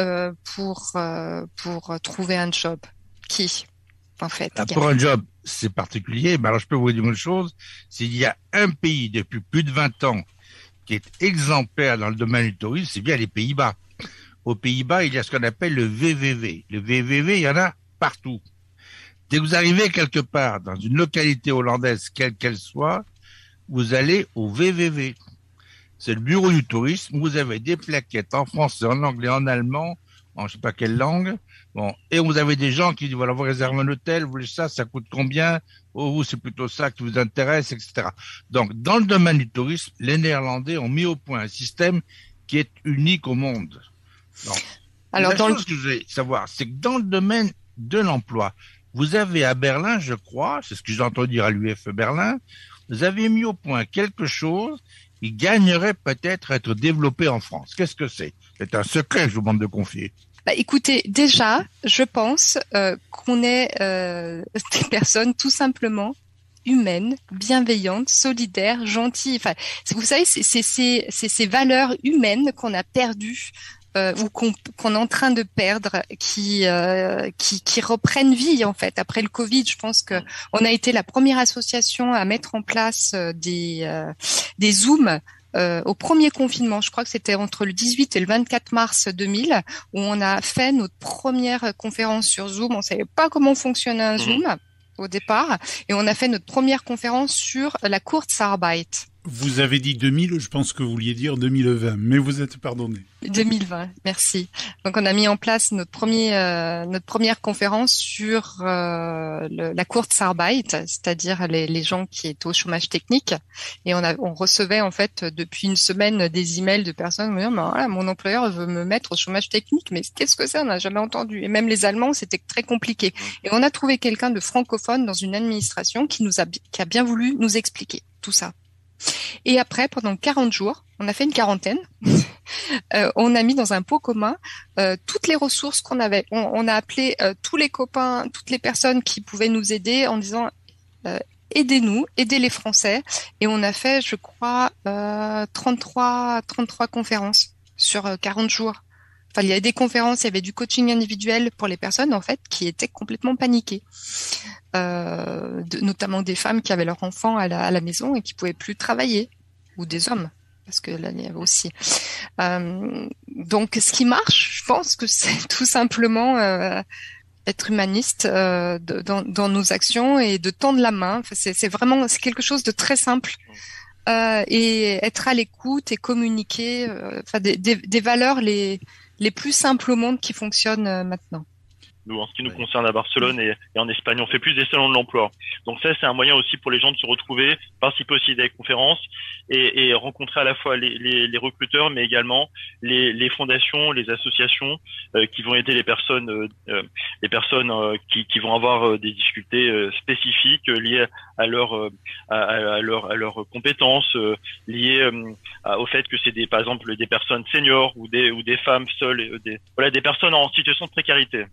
pour trouver un job? Qui, en fait? Pour un job, c'est particulier. Mais alors, je peux vous dire une chose. S'il y a un pays depuis plus de 20 ans qui est exemplaire dans le domaine du tourisme, c'est bien les Pays-Bas. Aux Pays-Bas, il y a ce qu'on appelle le VVV. Le VVV, il y en a partout. Dès que vous arrivez quelque part dans une localité hollandaise, quelle qu'elle soit, vous allez au VVV. C'est le bureau du tourisme. Vous avez des plaquettes en français, en anglais, en allemand, en je sais pas quelle langue. Bon, et vous avez des gens qui disent voilà, vous réservez un hôtel, vous voulez ça coûte combien? Oh, vous c'est plutôt ça qui vous intéresse, etc. Donc, dans le domaine du tourisme, les Néerlandais ont mis au point un système qui est unique au monde. Donc, Alors, la chose que je voulais savoir, c'est que dans le domaine de l'emploi, vous avez à Berlin, je crois, c'est ce que j'ai entendu dire à l'UF Berlin, vous avez mis au point quelque chose qui gagnerait peut-être à être développé en France. Qu'est-ce que c'est? C'est un secret que je vous demande de confier. Bah, écoutez, déjà, je pense qu'on est des personnes tout simplement humaines, bienveillantes, solidaires, gentilles. Enfin, vous savez, c'est ces valeurs humaines qu'on a perdues ou qu'on est en train de perdre, qui reprennent vie en fait après le Covid. Je pense que on a été la première association à mettre en place des Zooms. Au premier confinement, je crois que c'était entre le 18 et le 24 mars 2000, où on a fait notre première conférence sur Zoom. On savait pas comment fonctionnait un Zoom au départ, et on a fait notre première conférence sur la Kurzarbeit. Vous avez dit 2000, je pense que vous vouliez dire 2020, mais vous êtes pardonné. 2020, merci. Donc on a mis en place notre première conférence sur la Kurzarbeit, c'est-à-dire les gens qui étaient au chômage technique, et on recevait en fait depuis une semaine des emails de personnes me disant voilà, mon employeur veut me mettre au chômage technique, mais qu'est-ce que c'est? On n'a jamais entendu. Et même les Allemands, c'était très compliqué. Et on a trouvé quelqu'un de francophone dans une administration qui a bien voulu nous expliquer tout ça. Et après, pendant 40 jours, on a fait une quarantaine. On a mis dans un pot commun toutes les ressources qu'on avait. On a appelé tous les copains, toutes les personnes qui pouvaient nous aider en disant aidez-nous, aidez les Français. Et on a fait, je crois, 33 conférences sur 40 jours. Enfin, il y avait des conférences, il y avait du coaching individuel pour les personnes en fait qui étaient complètement paniquées. Notamment des femmes qui avaient leurs enfants à la maison et qui pouvaient plus travailler, ou des hommes, parce que là il y avait aussi. Donc, ce qui marche, je pense que c'est tout simplement être humaniste dans nos actions et de tendre la main. Enfin, c'est quelque chose de très simple. Et être à l'écoute et communiquer, des valeurs les plus simples au monde qui fonctionnent maintenant. Nous, en ce qui nous concerne à Barcelone et en Espagne, on fait plus des salons de l'emploi. Donc ça, c'est un moyen aussi pour les gens de se retrouver, participer aussi à des conférences et rencontrer à la fois les recruteurs, mais également les fondations, les associations qui vont aider les personnes qui vont avoir des difficultés spécifiques liées à leurs compétences, liées au fait que c'est par exemple des personnes seniors ou des femmes seules, des personnes en situation de précarité.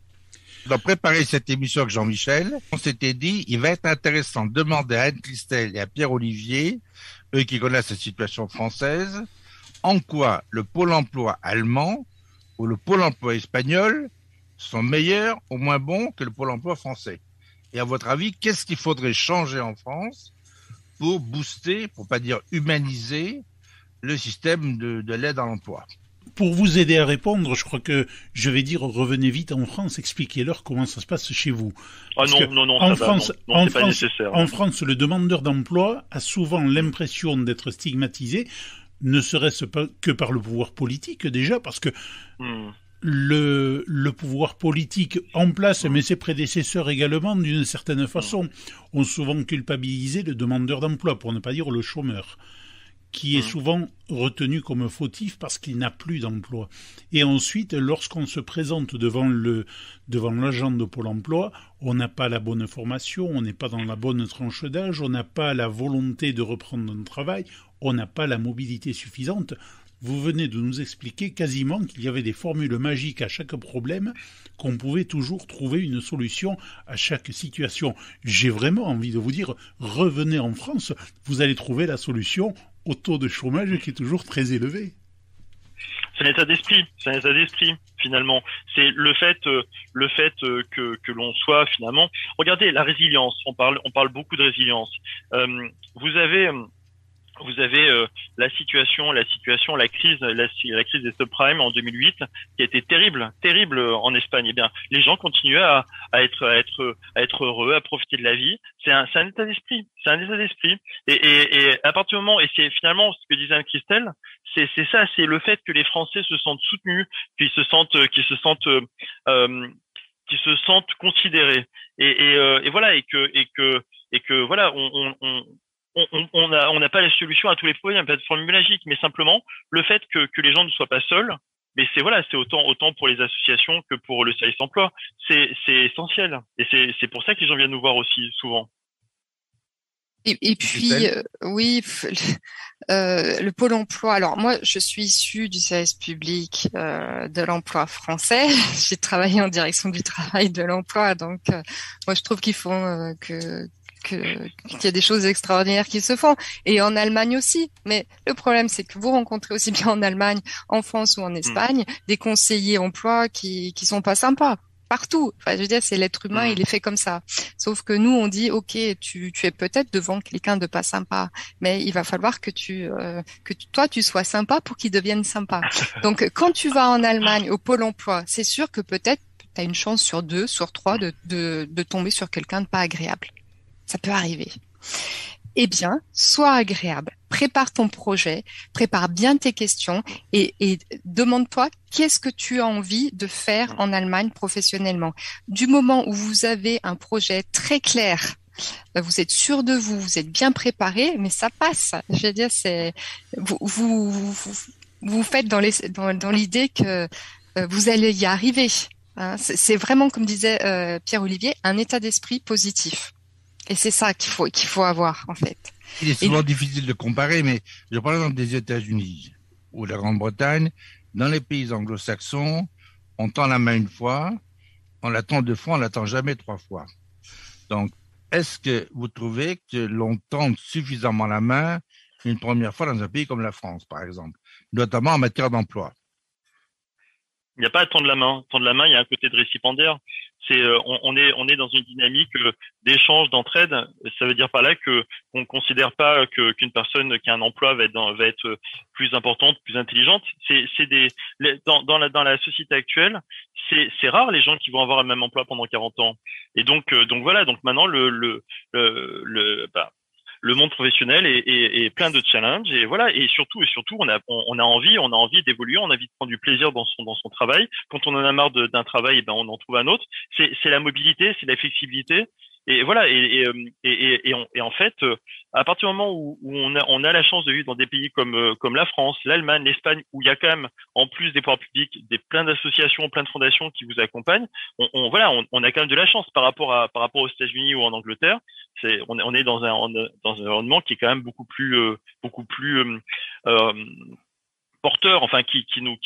Dans préparer cette émission avec Jean-Michel, on s'était dit, il va être intéressant de demander à Anne-Christelle et à Pierre-Olivier, eux qui connaissent la situation française, en quoi le pôle emploi allemand ou le pôle emploi espagnol sont meilleurs ou moins bons que le pôle emploi français. Et à votre avis, qu'est-ce qu'il faudrait changer en France pour booster, pour pas dire humaniser, le système de l'aide à l'emploi? Pour vous aider à répondre, je crois que je vais dire revenez vite en France, expliquez-leur comment ça se passe chez vous. Parce c'est pas nécessaire. En France, le demandeur d'emploi a souvent l'impression d'être stigmatisé, ne serait-ce pas que par le pouvoir politique déjà, parce que le pouvoir politique en place, mais ses prédécesseurs également, d'une certaine façon, ont souvent culpabilisé le demandeur d'emploi, pour ne pas dire le chômeur, qui est souvent retenu comme fautif parce qu'il n'a plus d'emploi. Et ensuite, lorsqu'on se présente devant l'agent de Pôle emploi, on n'a pas la bonne formation, on n'est pas dans la bonne tranche d'âge, on n'a pas la volonté de reprendre un travail, on n'a pas la mobilité suffisante. Vous venez de nous expliquer quasiment qu'il y avait des formules magiques à chaque problème, qu'on pouvait toujours trouver une solution à chaque situation. J'ai vraiment envie de vous dire, revenez en France, vous allez trouver la solution au taux de chômage qui est toujours très élevé. C'est un état d'esprit, finalement. C'est le fait que l'on soit finalement. Regardez la résilience. On parle beaucoup de résilience. Vous avez vous avez la crise des subprimes en 2008 qui a été terrible en Espagne. Eh bien, les gens continuaient à être heureux, à profiter de la vie. C'est un état d'esprit. Et à partir du moment, et c'est finalement ce que disait Anne-Christelle, c'est ça, c'est le fait que les Français se sentent soutenus, qu'ils se sentent considérés. Et voilà, et que voilà, on n'a pas la solution à tous les problèmes, pas de formule magique, mais simplement le fait que les gens ne soient pas seuls. Mais c'est autant pour les associations que pour le service emploi. C'est essentiel. Et c'est pour ça que les gens viennent nous voir aussi souvent. Et puis, oui, le Pôle emploi. Alors moi, je suis issue du service public de l'emploi français. J'ai travaillé en direction du travail de l'emploi, donc moi je trouve qu'ils font qu'il y a des choses extraordinaires qui se font, et en Allemagne aussi. Mais le problème, c'est que vous rencontrez aussi bien en Allemagne, en France ou en Espagne, des conseillers emploi qui sont pas sympas. Partout. Enfin, je veux dire, c'est l'être humain, il est fait comme ça. Sauf que nous, on dit, OK, tu es peut-être devant quelqu'un de pas sympa, mais il va falloir que toi, tu sois sympa pour qu'il devienne sympa. Donc, quand tu vas en Allemagne, au Pôle emploi, c'est sûr que peut-être tu as une chance sur 2, sur 3 de tomber sur quelqu'un de pas agréable. Ça peut arriver. Eh bien, sois agréable. Prépare ton projet, prépare bien tes questions et demande-toi qu'est-ce que tu as envie de faire en Allemagne professionnellement. Du moment où vous avez un projet très clair, vous êtes sûr de vous, vous êtes bien préparé, mais ça passe. Je veux dire, c'est vous faites dans l'idée que vous allez y arriver. Hein. C'est vraiment, comme disait Pierre-Olivier, un état d'esprit positif. Et c'est ça qu'il faut avoir, en fait. Il est souvent difficile de comparer, mais je prends l'exemple des États-Unis ou de la Grande-Bretagne. Dans les pays anglo-saxons, on tend la main une fois, on l'attend 2 fois, on l'attend jamais 3 fois. Donc, est-ce que vous trouvez que l'on tende suffisamment la main une première fois dans un pays comme la France, par exemple, notamment en matière d'emploi? Il n'y a pas à tendre la main. Tendre la main, il y a un côté de récipiendaire. C'est on est dans une dynamique d'échange, d'entraide. Ça veut dire par là que on considère pas qu'une personne qui a un emploi va être plus importante, plus intelligente. Dans la société actuelle, c'est rare les gens qui vont avoir le même emploi pendant 40 ans. Et donc voilà, donc maintenant le monde professionnel est plein de challenges, et voilà, et surtout on a envie d'évoluer, on a envie de prendre du plaisir dans son travail. Quand on en a marre d'un travail, eh ben on en trouve un autre. C'est la mobilité, c'est la flexibilité, et voilà, et en fait, à partir du moment où on a la chance de vivre dans des pays comme la France, l'Allemagne, l'Espagne, où il y a quand même, en plus des pouvoirs publics, plein d'associations, plein de fondations qui vous accompagnent, on a quand même de la chance par rapport aux États-Unis ou en Angleterre. On est dans un environnement qui est quand même beaucoup plus porteur, enfin qui nous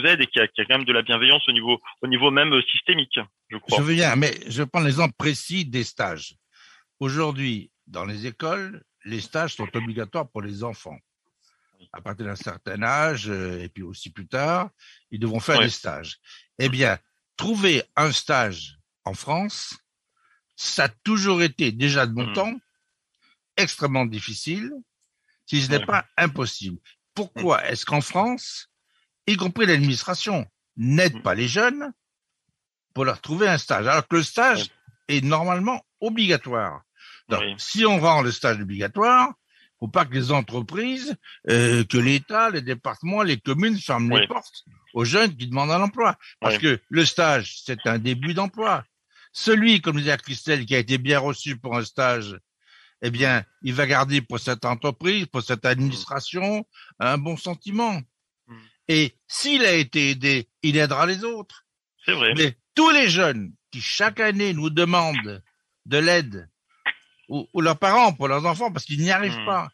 aide, et qui a quand même de la bienveillance au niveau même systémique, je crois. Je veux bien, mais je prends l'exemple précis des stages. Aujourd'hui, dans les écoles, les stages sont obligatoires pour les enfants. À partir d'un certain âge, et puis aussi plus tard, ils devront faire des stages. Eh bien, trouver un stage en France, ça a toujours été, déjà de mon temps, extrêmement difficile, si ce n'est pas impossible. Pourquoi est-ce qu'en France, y compris l'administration, n'aide pas les jeunes pour leur trouver un stage, alors que le stage est normalement obligatoire? Donc, si on rend le stage obligatoire, faut pas que les entreprises, que l'État, les départements, les communes ferment les portes aux jeunes qui demandent un emploi. Parce que le stage, c'est un début d'emploi. Celui, comme disait Christelle, qui a été bien reçu pour un stage, eh bien, il va garder pour cette entreprise, pour cette administration, un bon sentiment. Et s'il a été aidé, il aidera les autres. C'est vrai. Mais tous les jeunes qui, chaque année, nous demandent de l'aide, ou leurs parents, pour leurs enfants, parce qu'ils n'y arrivent pas.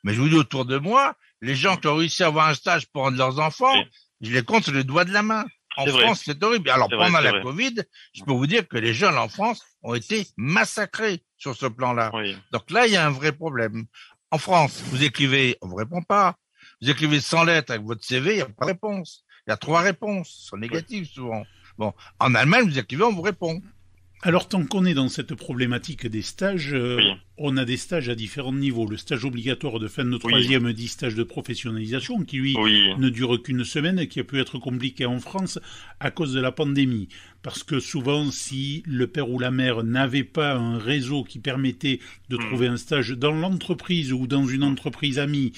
Mais je vous dis, autour de moi, les gens qui ont réussi à avoir un stage pour un de leurs enfants, je les compte sur le doigt de la main. En France, c'est horrible. Alors, pendant la Covid, je peux vous dire que les jeunes en France ont été massacrés sur ce plan-là. Donc là, il y a un vrai problème. En France, vous écrivez, on vous répond pas. Vous écrivez 100 lettres avec votre CV, il n'y a pas de réponse. Il y a 3 réponses, sont négatives souvent. Bon, en Allemagne, vous écrivez, on vous répond. Alors, tant qu'on est dans cette problématique des stages, Oui. on a des stages à différents niveaux. Le stage obligatoire de fin de troisième dit stage de professionnalisation, qui lui Oui. ne dure qu'une semaine et qui a pu être compliqué en France à cause de la pandémie. Parce que souvent, si le père ou la mère n'avait pas un réseau qui permettait de trouver un stage dans l'entreprise ou dans une entreprise amie,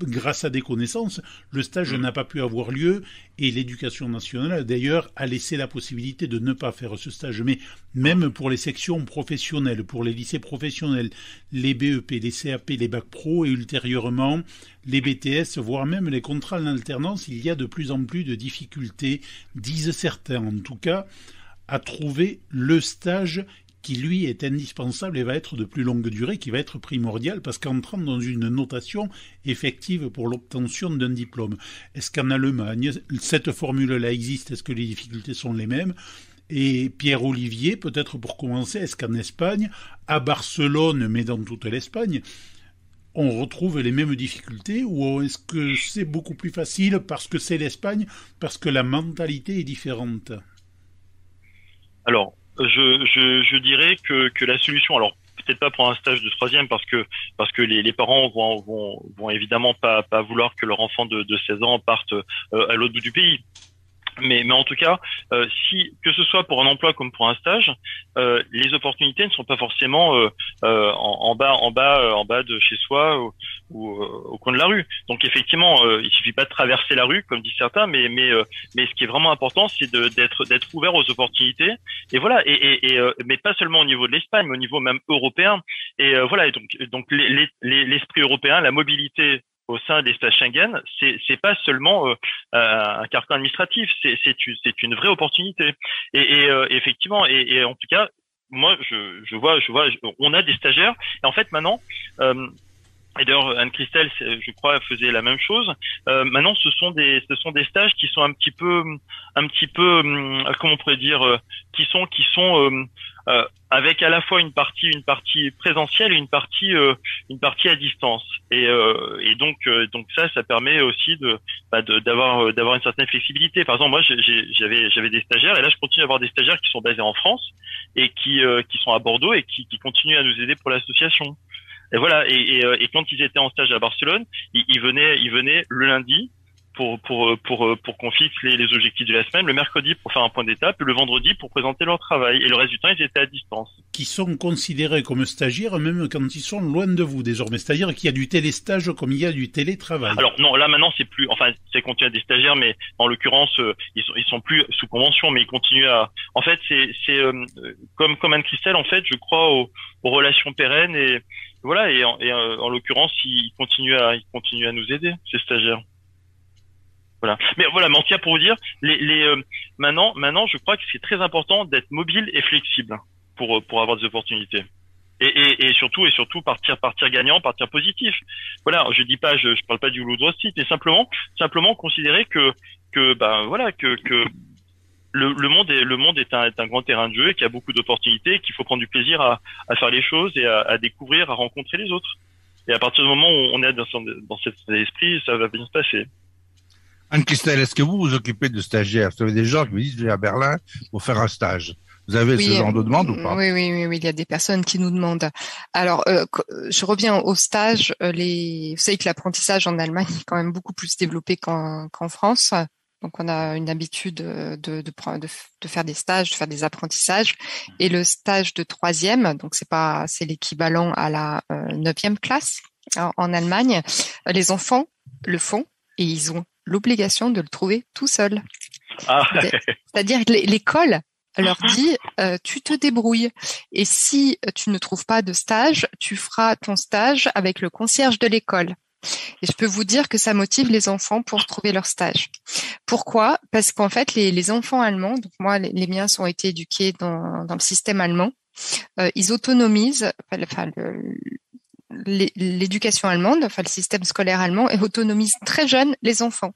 grâce à des connaissances, le stage n'a pas pu avoir lieu et l'éducation nationale, d'ailleurs, a laissé la possibilité de ne pas faire ce stage. Mais même pour les sections professionnelles, pour les lycées professionnels, les BEP, les CAP, les bacs pro et ultérieurement les BTS, voire même les contrats en alternance, il y a de plus en plus de difficultés, disent certains en tout cas, à trouver le stage qui lui est indispensable et va être de plus longue durée, qui va être primordial parce qu'entrant dans une notation effective pour l'obtention d'un diplôme. Est-ce qu'en Allemagne, cette formule-là existe? Est-ce que les difficultés sont les mêmes? Et Pierre-Olivier, peut-être pour commencer, est-ce qu'en Espagne, à Barcelone, mais dans toute l'Espagne, on retrouve les mêmes difficultés ou est-ce que c'est beaucoup plus facile parce que c'est l'Espagne, parce que la mentalité est différente? Alors, je dirais que la solution, alors peut-être pas pour un stage de troisième parce que les parents vont évidemment pas vouloir que leur enfant de 16 ans parte à l'autre bout du pays. Mais en tout cas, si que ce soit pour un emploi comme pour un stage, les opportunités ne sont pas forcément en bas de chez soi ou au coin de la rue. Donc effectivement, il suffit pas de traverser la rue comme disent certains, mais ce qui est vraiment important, c'est d'être ouvert aux opportunités. Et voilà, mais pas seulement au niveau de l'Espagne, mais au niveau même européen. Et voilà, et donc l'esprit européen, la mobilité au sein des stages Schengen, c'est pas seulement un carcan administratif, c'est une vraie opportunité. Et effectivement, et en tout cas, moi je vois, on a des stagiaires. Et en fait maintenant, et d'ailleurs Anne-Christelle, je crois, faisait la même chose. Maintenant, ce sont des stages qui sont un petit peu, comment on pourrait dire, qui sont avec à la fois une partie présentielle et une partie à distance. Et donc ça permet aussi d'avoir une certaine flexibilité. Par exemple, moi j'avais des stagiaires et là je continue à avoir des stagiaires qui sont basés en France et qui sont à Bordeaux et qui continuent à nous aider pour l'association. Et voilà, et quand ils étaient en stage à Barcelone, ils venaient le lundi pour qu'on fixe les objectifs de la semaine, le mercredi pour faire un point d'étape, et le vendredi pour présenter leur travail. Et le reste du temps, ils étaient à distance. Qui sont considérés comme stagiaires même quand ils sont loin de vous désormais. C'est-à-dire qu'il y a du téléstage comme il y a du télétravail. Alors non, là maintenant c'est plus, enfin c'est quand il y a des stagiaires, mais en l'occurrence ils sont plus sous convention, mais ils continuent à. En fait c'est comme Anne-Christelle, en fait je crois aux relations pérennes et voilà, et en l'occurrence ils continuent à nous aider, ces stagiaires. Voilà. Mais en tout cas pour vous dire, maintenant je crois que c'est très important d'être mobile et flexible pour avoir des opportunités. Et surtout partir gagnant, partir positif. Voilà, je dis pas, je parle pas du Wall Street, mais simplement considérer que le monde est un grand terrain de jeu et qu'il y a beaucoup d'opportunités, qu'il faut prendre du plaisir à faire les choses et à découvrir, à rencontrer les autres. Et à partir du moment où on est dans cet esprit, ça va bien se passer. Anne-Christelle, est-ce que vous vous occupez de stagiaires? Vous avez des gens qui vous disent, je vais à Berlin pour faire un stage. Vous avez ce genre de demande ou pas? Oui, il y a des personnes qui nous demandent. Alors, je reviens au stage. Vous savez que l'apprentissage en Allemagne est quand même beaucoup plus développé qu'en France. Donc, on a une habitude de faire des stages, de faire des apprentissages. Et le stage de troisième, donc c'est l'équivalent à la 9e classe en Allemagne. Les enfants le font et ils ont l'obligation de le trouver tout seul. Ah. C'est-à-dire que l'école leur dit tu te débrouilles et si tu ne trouves pas de stage, tu feras ton stage avec le concierge de l'école. Et je peux vous dire que ça motive les enfants pour trouver leur stage. Pourquoi? Parce qu'en fait les enfants allemands, donc moi les miens ont été éduqués dans le système allemand, ils autonomisent l'éducation allemande, enfin le système scolaire allemand, et autonomise très jeune les enfants.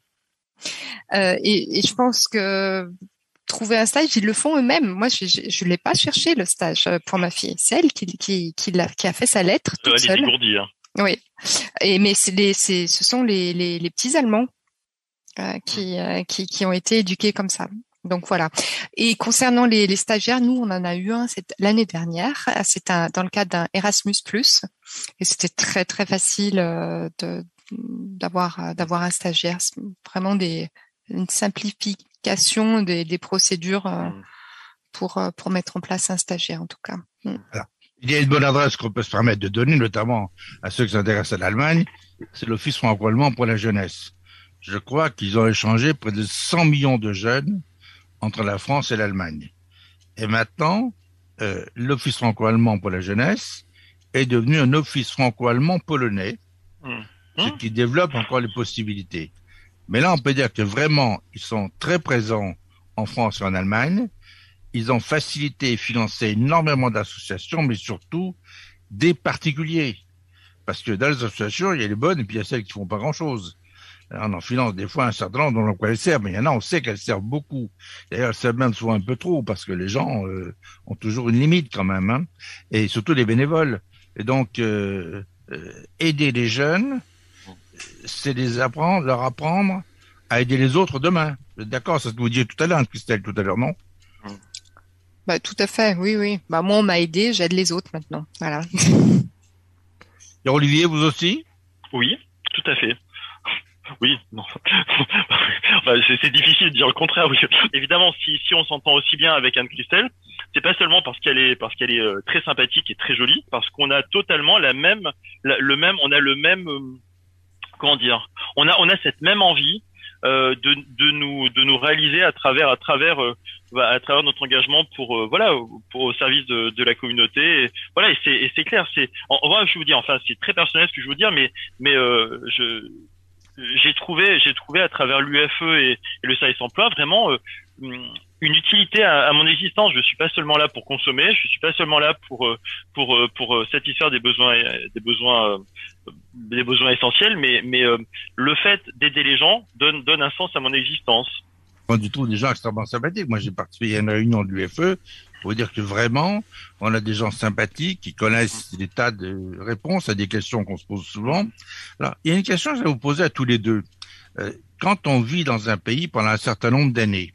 Et je pense que trouver un stage, ils le font eux-mêmes. Moi, je l'ai pas cherché le stage pour ma fille. C'est elle qui a fait sa lettre toute seule. Dégourdie, hein. Oui. Mais ce sont les petits Allemands qui ont été éduqués comme ça. Donc voilà. Et concernant les stagiaires, nous on en a eu un l'année dernière. C'est dans le cadre d'un Erasmus+, et c'était très très facile d'avoir un stagiaire. C'est vraiment une simplification des procédures pour mettre en place un stagiaire en tout cas. Alors, il y a une bonne adresse qu'on peut se permettre de donner, notamment à ceux qui s'intéressent à l'Allemagne, c'est l'Office franco-allemand pour la jeunesse. Je crois qu'ils ont échangé près de 100 millions de jeunes entre la France et l'Allemagne. Et maintenant, l'Office franco-allemand pour la jeunesse est devenu un Office franco-allemand polonais, ce qui développe encore les possibilités. Mais là, on peut dire que vraiment, ils sont très présents en France et en Allemagne. Ils ont facilité et financé énormément d'associations, mais surtout des particuliers. Parce que dans les associations, il y a les bonnes et puis il y a celles qui font pas grand-chose. On en finance des fois un certain nombre dont on quoi elles servent, mais il y en a, on sait qu'elles servent beaucoup. D'ailleurs, elles servent même souvent un peu trop, parce que les gens ont toujours une limite quand même, hein, et surtout les bénévoles. Et donc, aider les jeunes, c'est leur apprendre à aider les autres demain. D'accord, ça ce que vous disiez tout à l'heure, Christelle, tout à l'heure, non? Bah, tout à fait, oui. Bah, moi, on m'a aidé, j'aide les autres maintenant. Voilà. Et Olivier, vous aussi? Oui, tout à fait. Oui, non. C'est difficile de dire le contraire. Oui. Évidemment, si on s'entend aussi bien avec Anne-Christelle, c'est pas seulement parce qu'elle est très sympathique et très jolie, parce qu'on a totalement comment dire, on a cette même envie de nous réaliser à travers notre engagement pour au service de la communauté. Et voilà, et c'est clair, je vous dis, enfin c'est très personnel ce que je veux dire, mais j'ai trouvé à travers l'UFE et le service emploi vraiment une utilité à mon existence. Je suis pas seulement là pour consommer, je suis pas seulement là pour satisfaire des besoins essentiels, mais le fait d'aider les gens donne un sens à mon existence. Pas du tout des gens extrêmement sympathiques. Moi, j'ai participé à une réunion de l'UFE. Faut dire que vraiment, on a des gens sympathiques qui connaissent des tas de réponses à des questions qu'on se pose souvent. Alors, il y a une question que je vais vous poser à tous les deux. Quand on vit dans un pays pendant un certain nombre d'années,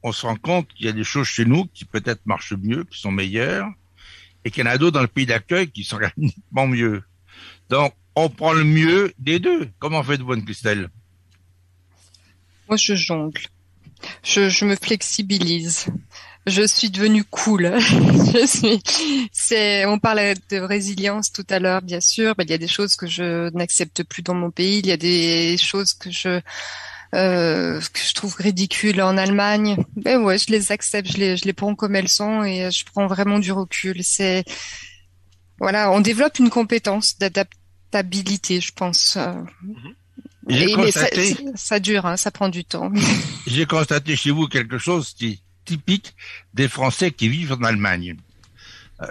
on se rend compte qu'il y a des choses chez nous qui peut-être marchent mieux, qui sont meilleures, et qu'il y en a d'autres dans le pays d'accueil qui sont nettement mieux. Donc, on prend le mieux des deux. Comment faites-vous, Anne-Christelle? Moi, je jongle. Je me flexibilise. Je suis devenue cool. On parlait de résilience tout à l'heure, bien sûr. Il y a des choses que je n'accepte plus dans mon pays. Il y a des choses que je trouve ridicules en Allemagne. Ben ouais, je les accepte, je les prends comme elles sont et je prends vraiment du recul. Voilà, on développe une compétence d'adaptabilité, je pense. Mais ça dure, hein, ça prend du temps. J'ai constaté chez vous quelque chose qui est typique des Français qui vivent en Allemagne.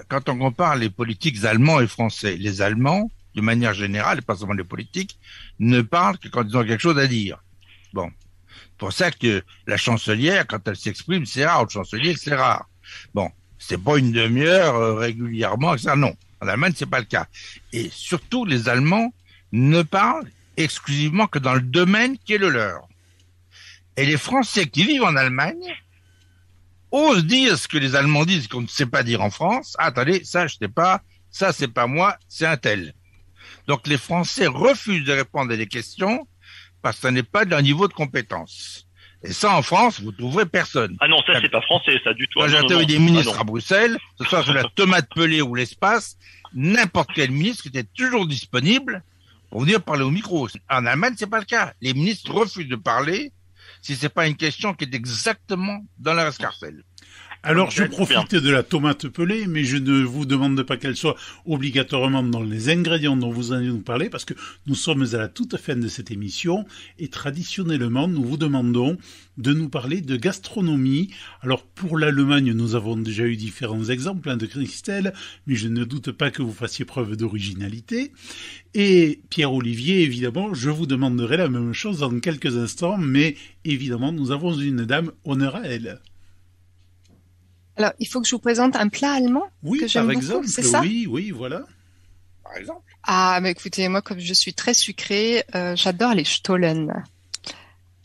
Quand on compare les politiques allemands et français, les Allemands, de manière générale, et pas seulement les politiques, ne parlent que quand ils ont quelque chose à dire. Bon. C'est pour ça que la chancelière, quand elle s'exprime, c'est rare. Le chancelier, c'est rare. Bon. C'est pas une demi-heure régulièrement, etc. Non. En Allemagne, c'est pas le cas. Et surtout, les Allemands ne parlent exclusivement que dans le domaine qui est le leur. Et les Français qui vivent en Allemagne osent dire ce que les Allemands disent qu'on ne sait pas dire en France. Ah, attendez, ça je sais pas, ça c'est pas moi, c'est un tel. Donc les Français refusent de répondre à des questions parce que ça n'est pas de leur niveau de compétence. Et ça, en France, vous trouverez personne. Ah non, ça c'est pas français, ça du tout. Quand j'ai interviewé des ministres à Bruxelles, que ce soit sur la tomate pelée ou l'espace, n'importe quel ministre était toujours disponible pour venir parler au micro. En Allemagne, c'est pas le cas. Les ministres refusent de parler si c'est pas une question qui est exactement dans leur escarcelle. Alors, je profite de la tomate pelée, mais je ne vous demande pas qu'elle soit obligatoirement dans les ingrédients dont vous allez nous parler, parce que nous sommes à la toute fin de cette émission, et traditionnellement, nous vous demandons de nous parler de gastronomie. Alors, pour l'Allemagne, nous avons déjà eu différents exemples de Christelle, mais je ne doute pas que vous fassiez preuve d'originalité. Et Pierre-Olivier, évidemment, je vous demanderai la même chose dans quelques instants, mais évidemment, nous avons une dame, honneur à elle. Alors, il faut que je vous présente un plat allemand que j'aime beaucoup, c'est ça? Oui, voilà. Par exemple. Ah, mais écoutez, moi, comme je suis très sucrée, j'adore les Stollen.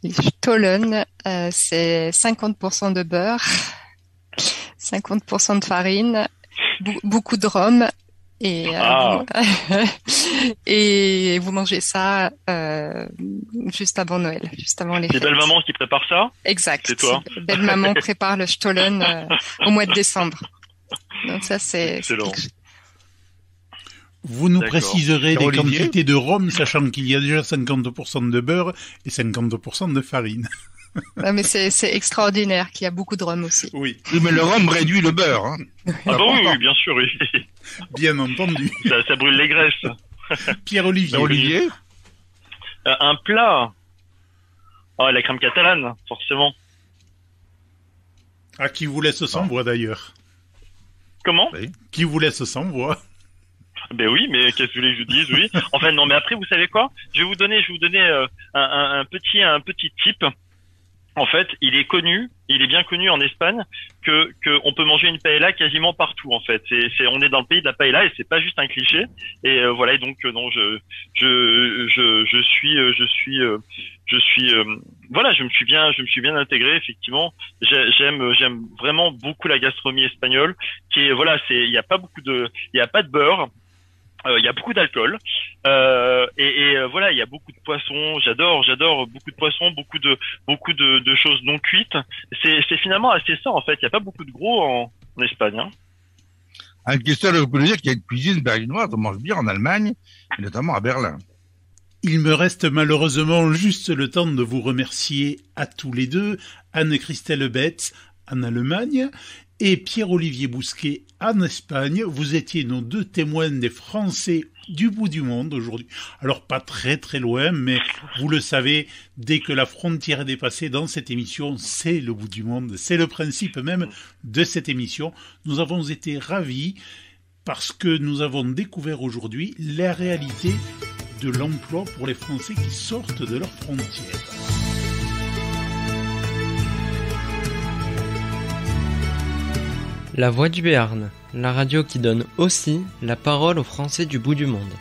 Les Stollen, c'est 50% de beurre, 50% de farine, beaucoup de rhum. Et vous mangez ça juste avant Noël, juste avant les fêtes. C'est belle maman qui prépare ça? Exact. C'est toi. Belle maman prépare le Stollen au mois de décembre. Donc ça, c'est excellent. Vous nous D'accord. préciserez les Olivier quantités de rhum, sachant qu'il y a déjà 50% de beurre et 50% de farine. Non, mais c'est extraordinaire qu'il y a beaucoup de rhum aussi. Oui, Oui, mais le rhum réduit le beurre. Hein. Ah bah oui, bien sûr, oui. bien entendu. Ça brûle les graisses. Pierre-Olivier. Olivier, Un plat. Oh, la crème catalane, forcément. Ah, qui vous laisse sans voix d'ailleurs. Comment? Qui vous laisse sans voix. Ben oui, mais qu'est-ce que vous voulez que je dise, oui. Enfin non, mais après, vous savez quoi? Je vais vous donner un petit tip. En fait, il est bien connu en Espagne que on peut manger une paella quasiment partout. En fait, on est dans le pays de la paella et c'est pas juste un cliché. Et voilà, et donc non, je me suis bien intégré effectivement. J'aime vraiment beaucoup la gastronomie espagnole qui est voilà, il y a pas de beurre. Il y a beaucoup d'alcool et voilà, il y a beaucoup de poissons. J'adore beaucoup de poissons, beaucoup de choses non cuites. C'est finalement assez ça en fait. Il y a pas beaucoup de gros en Espagne. Hein. une question de dire qu'il y a une cuisine berlinoise, on mange bien en Allemagne, et notamment à Berlin. Il me reste malheureusement juste le temps de vous remercier à tous les deux, Anne-Christelle Betz en Allemagne et Pierre-Olivier Bousquet en Espagne. Vous étiez nos deux témoins des Français du bout du monde aujourd'hui. Alors pas très très loin, mais vous le savez, dès que la frontière est dépassée dans cette émission, c'est le bout du monde. C'est le principe même de cette émission. Nous avons été ravis parce que nous avons découvert aujourd'hui la réalité de l'emploi pour les Français qui sortent de leurs frontières. La Voix du Béarn, la radio qui donne aussi la parole aux Français du bout du monde.